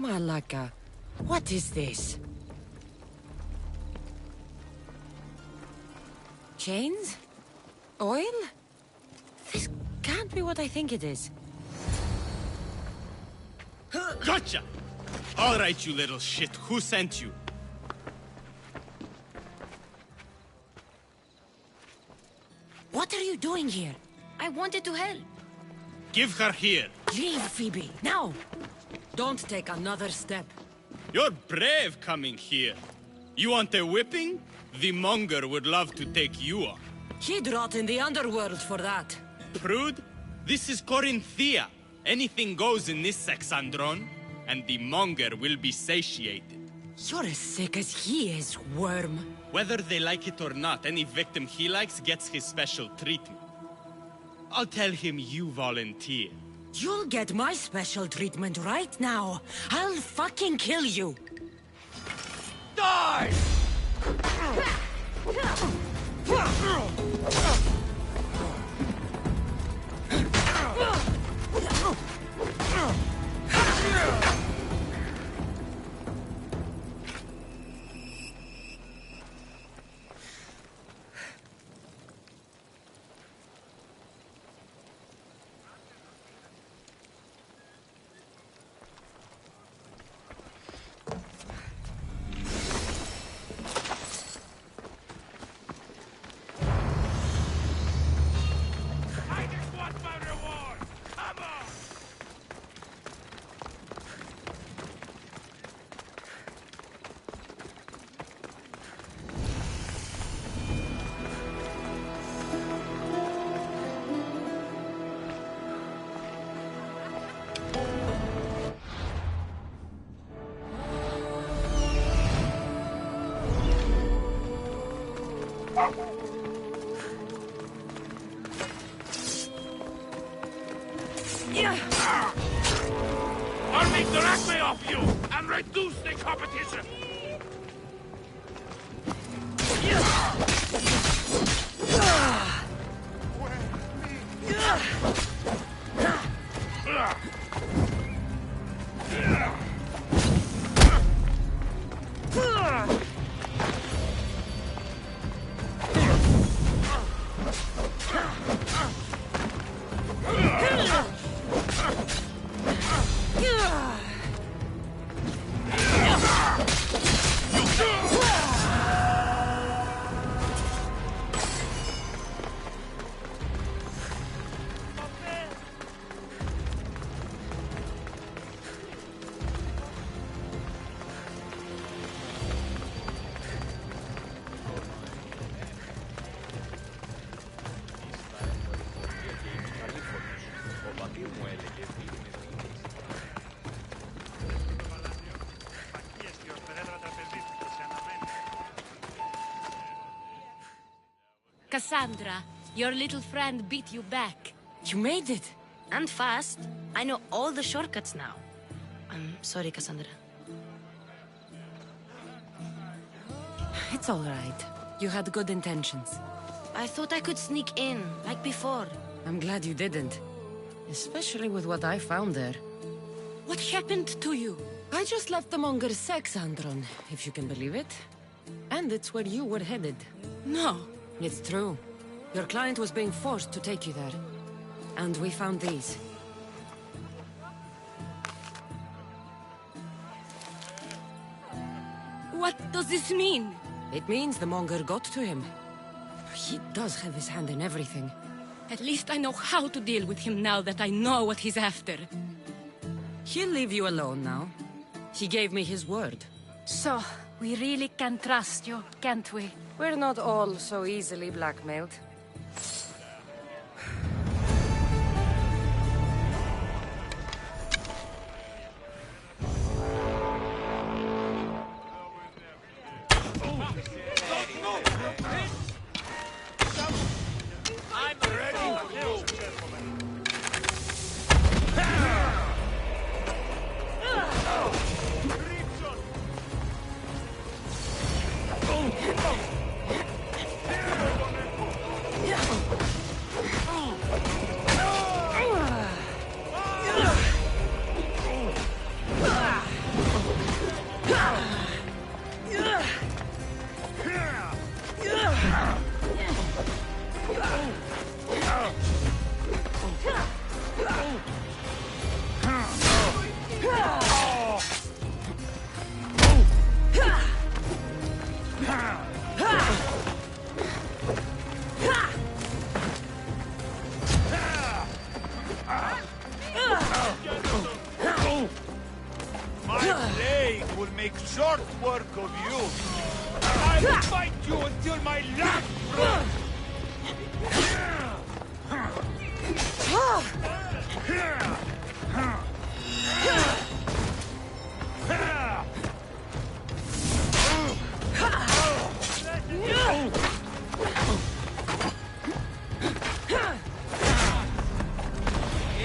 Malaka, what is this? Chains? Oil? This can't be what I think it is. Gotcha! All right, you little shit. Who sent you? What are you you doing here? I wanted to help. Give her here. Leave, Phoebe, now! Don't take another step. You're brave coming here. You want a whipping? The monger would love to take you on. He'd rot in the underworld for that. Prude, this is Corinthia. Anything goes in this Sexandron, and the monger will be satiated. You're as sick as he is, worm. Whether they like it or not, any victim he likes gets his special treatment. I'll tell him you volunteer. You'll get my special treatment right now. I'll fucking kill you. Die! I'll make the rackway off you and reduce the competition. Cassandra, your little friend beat you back. You made it. And fast. I know all the shortcuts now. I'm sorry, Cassandra. It's all right. You had good intentions. I thought I could sneak in, like before. I'm glad you didn't. Especially with what I found there. What happened to you? I just left the monger's Sexandron, if you can believe it. And it's where you were headed. No. It's true. Your client was being forced to take you there. And we found these. What does this mean? It means the monger got to him. He does have his hand in everything. At least I know how to deal with him now that I know what he's after. He'll leave you alone now. He gave me his word. So, we really can trust you, can't we? We're not all so easily blackmailed. make short work of you. I'll fight you until my last breath!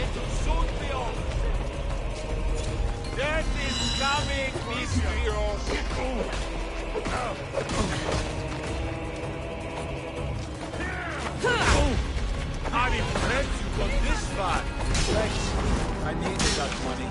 It'll soon be over. Death is coming, Mysterios. I'm impressed you got this far. Thanks. I needed that money.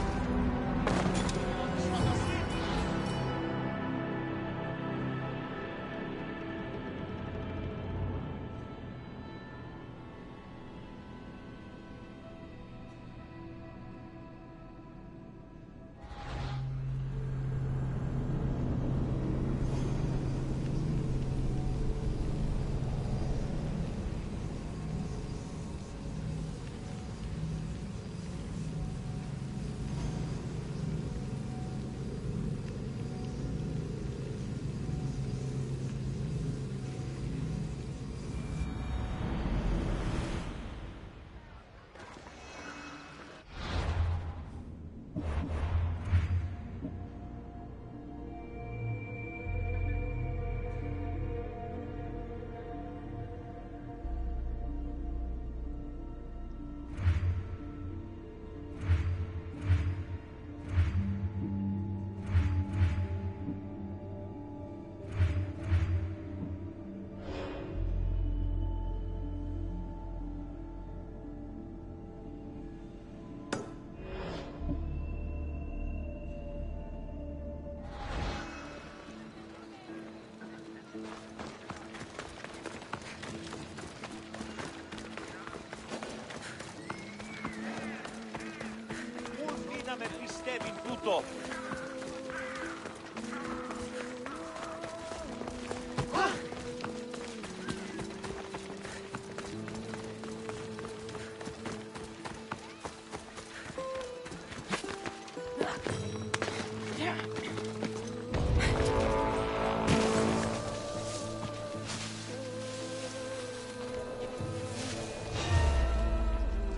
Με πιστεύει τούτο.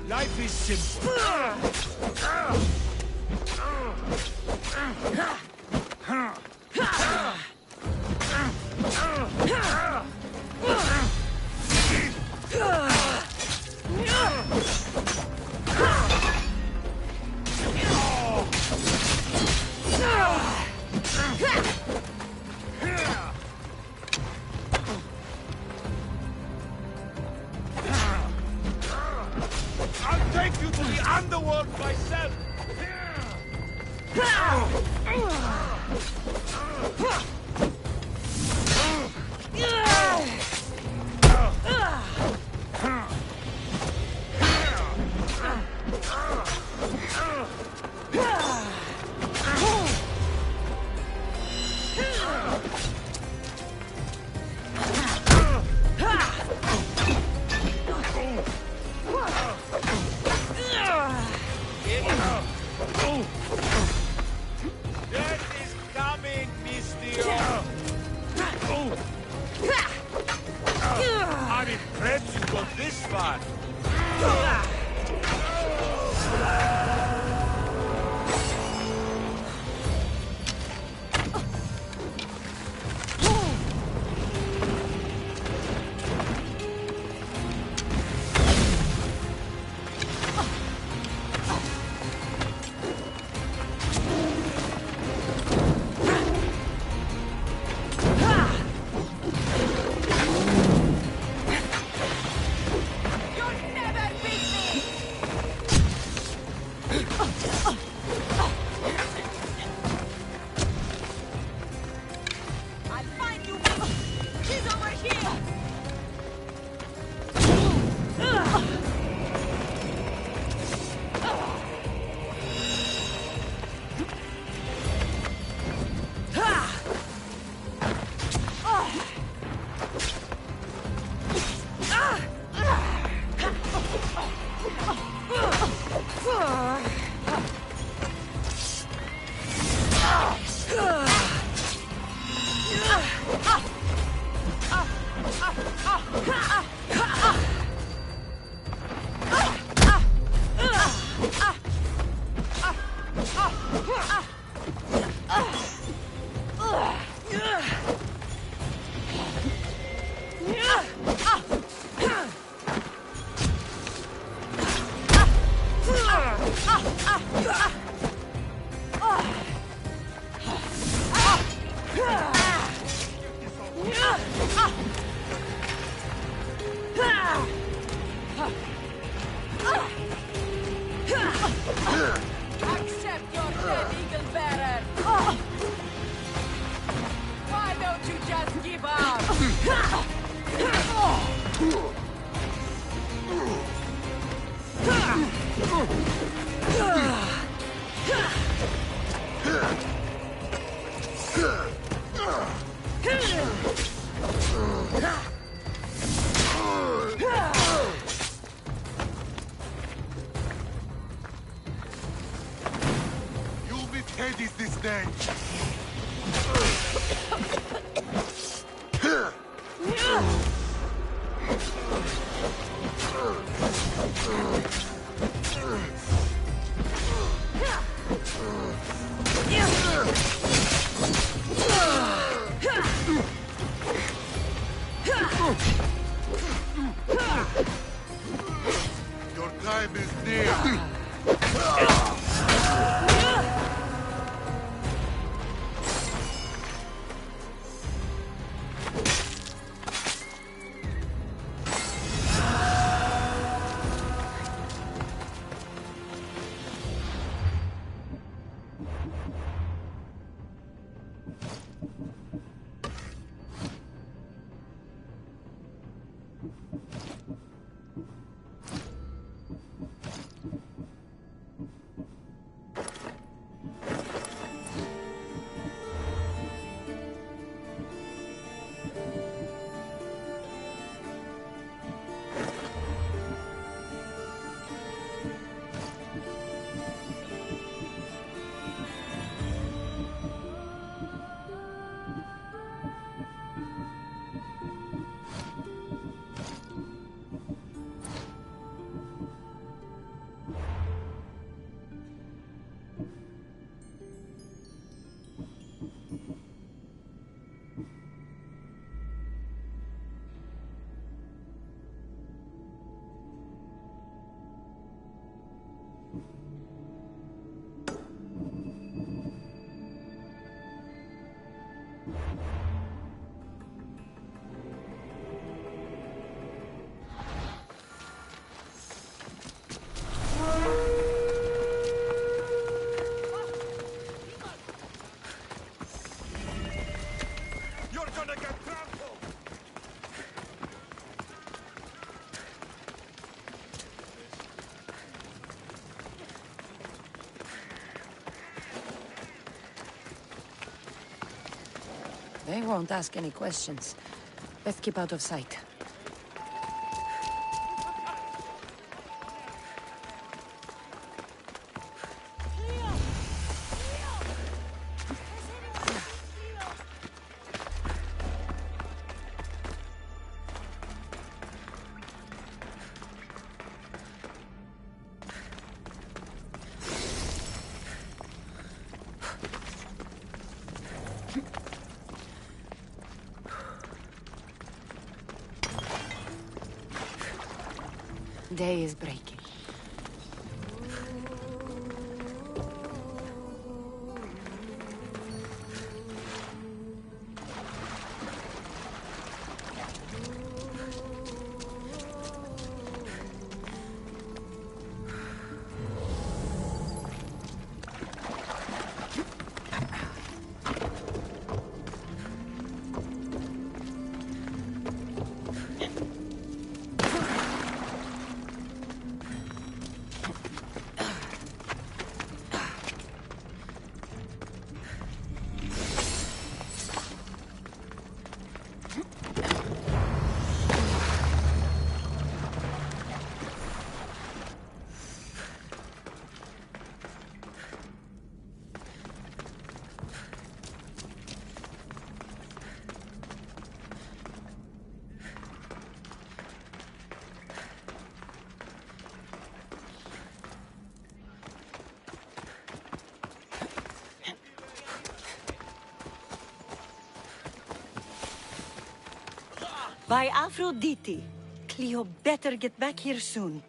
Life is simple. I'll take you to the underworld myself! Death is coming, Mystio! I'm impressed you got this far. You'll never beat me! Accept your dead, Eagle Bearer! Why don't you just give up? You'll meet Hades this day. Your time is near. They won't ask any questions. Let's keep out of sight. Day is breaking. By Aphrodite, Cleo better get back here soon.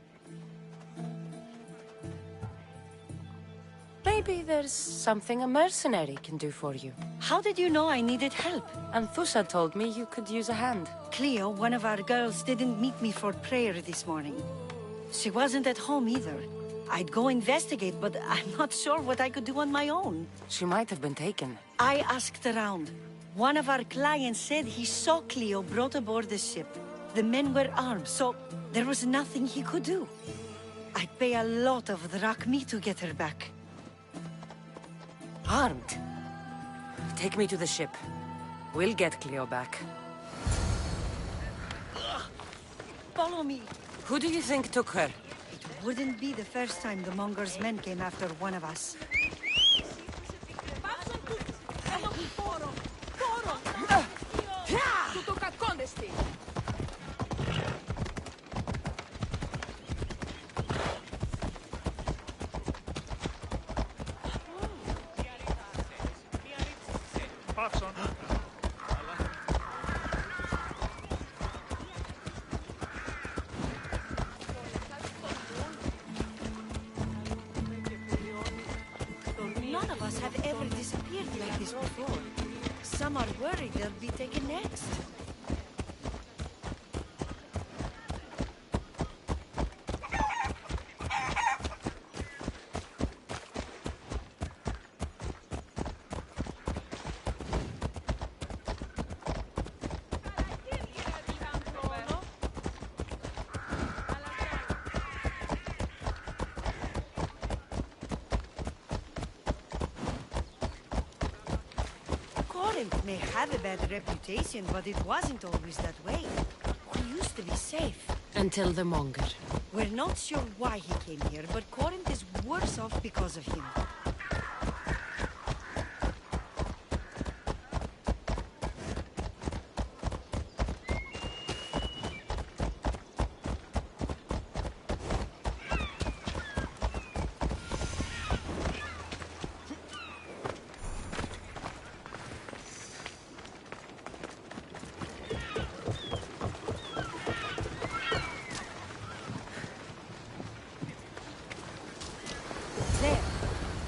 Maybe there's something a mercenary can do for you. How did you know I needed help? Anthusa told me you could use a hand. Cleo, one of our girls, didn't meet me for prayer this morning. She wasn't at home either. I'd go investigate, but I'm not sure what I could do on my own. She might have been taken. I asked around. One of our clients said he saw Cleo brought aboard the ship. The men were armed, so there was nothing he could do. I'd pay a lot of drachmi to get her back. Armed? Take me to the ship. We'll get Cleo back. Follow me. Who do you think took her? It wouldn't be the first time the Monger's men came after one of us. None of us have ever disappeared like this before. Some are worried they'll be taken next. Corinth may have a bad reputation, but it wasn't always that way. We used to be safe. Until the Monger. We're not sure why he came here, but Corinth is worse off because of him.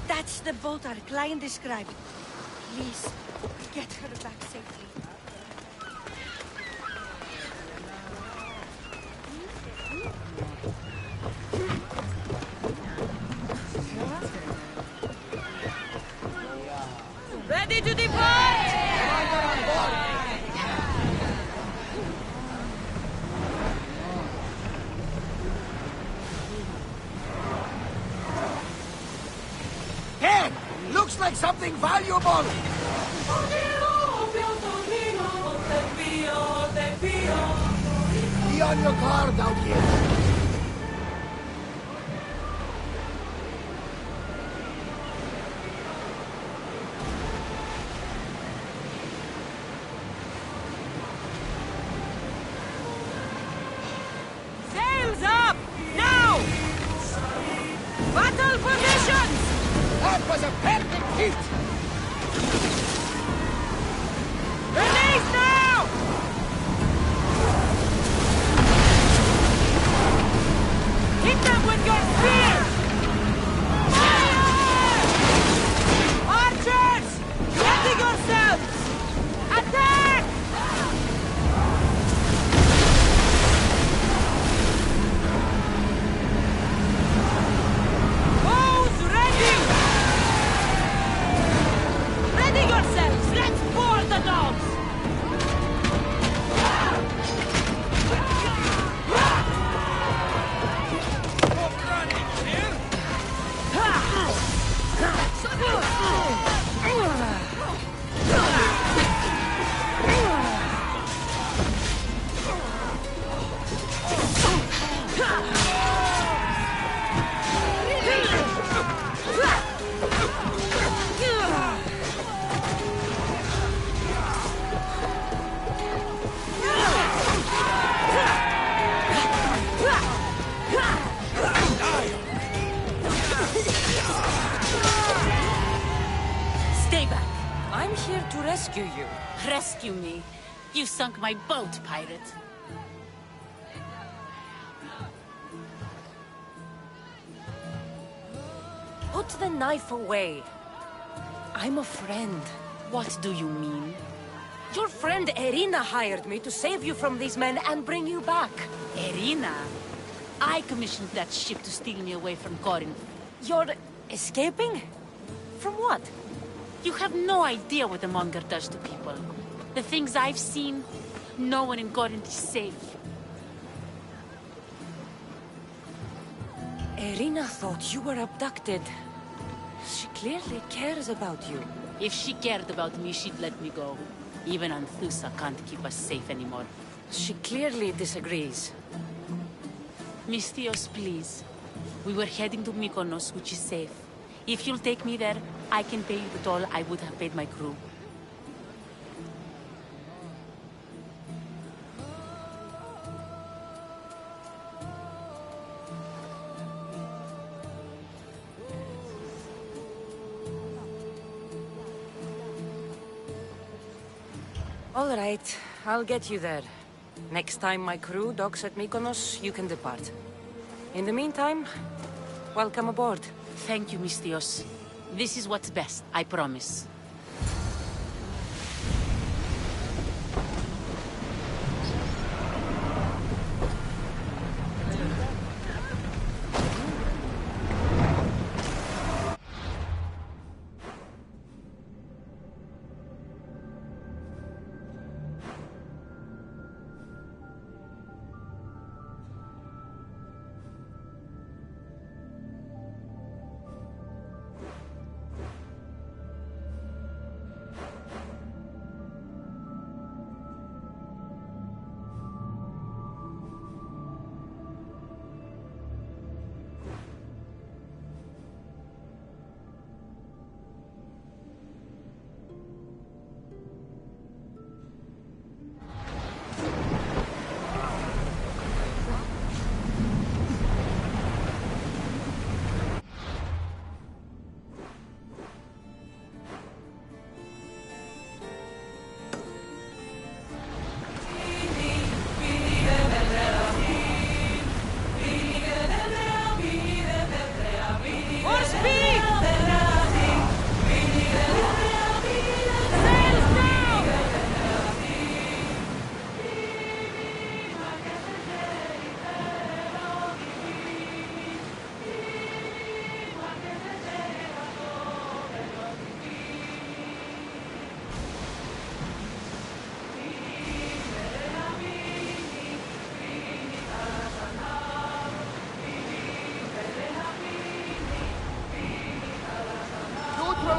That's the boat our client described. Please, get her back safely. Ready to depart! Commander on board! Hey! Looks like something valuable! Be on your guard out here! Sails up! Now! Battle positions! That was a perfect hit! Release now! Hit them with your spear! Fire! Archers! Ready yourselves! Attack! Bows ready! Ready yourselves! Let's board the dogs! Stay back. I'm here to rescue you. Rescue me. You sunk my boat, pirate. Put the knife away. I'm a friend. What do you mean? Your friend Irina hired me to save you from these men and bring you back. Irina? I commissioned that ship to steal me away from Corinth. You're escaping? From what? You have no idea what the Monger does to people. The things I've seen, no one in Corinth is safe. Irina thought you were abducted. She clearly cares about you. If she cared about me, she'd let me go. Even Anthusa can't keep us safe anymore. She clearly disagrees. Misthios, please. We were heading to Mykonos, which is safe. If you'll take me there, I can pay you the toll I would have paid my crew. All right, I'll get you there. Next time my crew docks at Mykonos, you can depart. In the meantime, welcome aboard. Thank you, Misthios. This is what's best, I promise.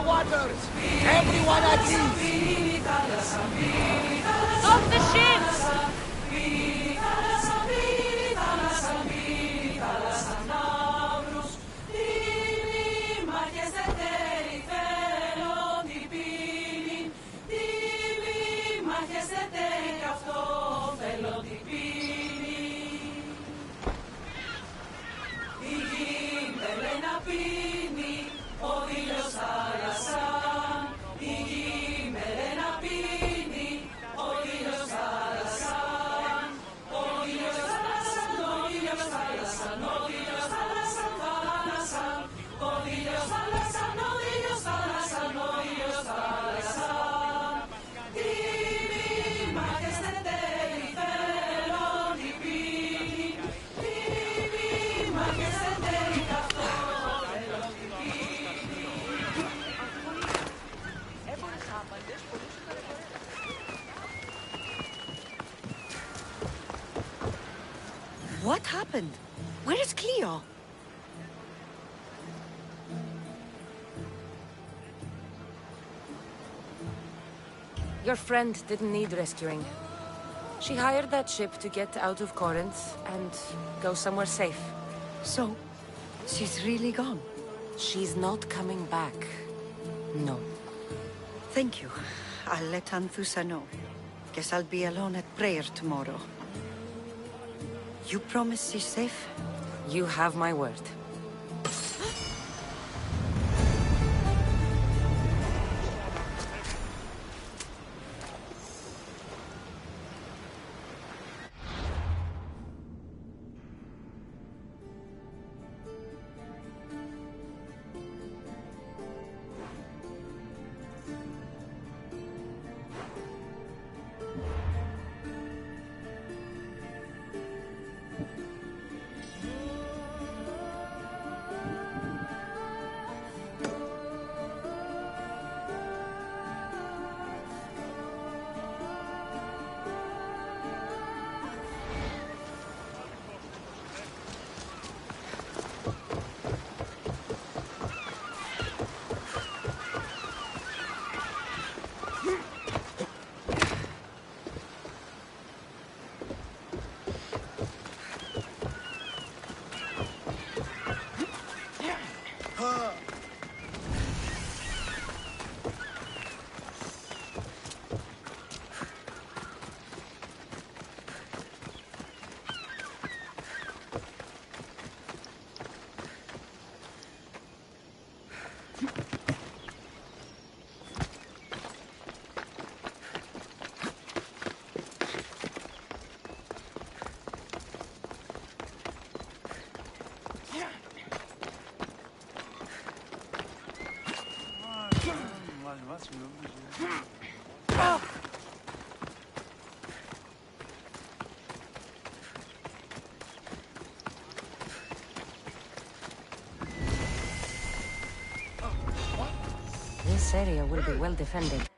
Waters! Everyone at ease! Stop the ships! What happened? Where is Cleo? Your friend didn't need rescuing. She hired that ship to get out of Corinth and go somewhere safe. So, she's really gone? She's not coming back. No. Thank you. I'll let Anthusa know. Guess I'll be alone at prayer tomorrow. You promise she's safe? You have my word. This area will be well defended.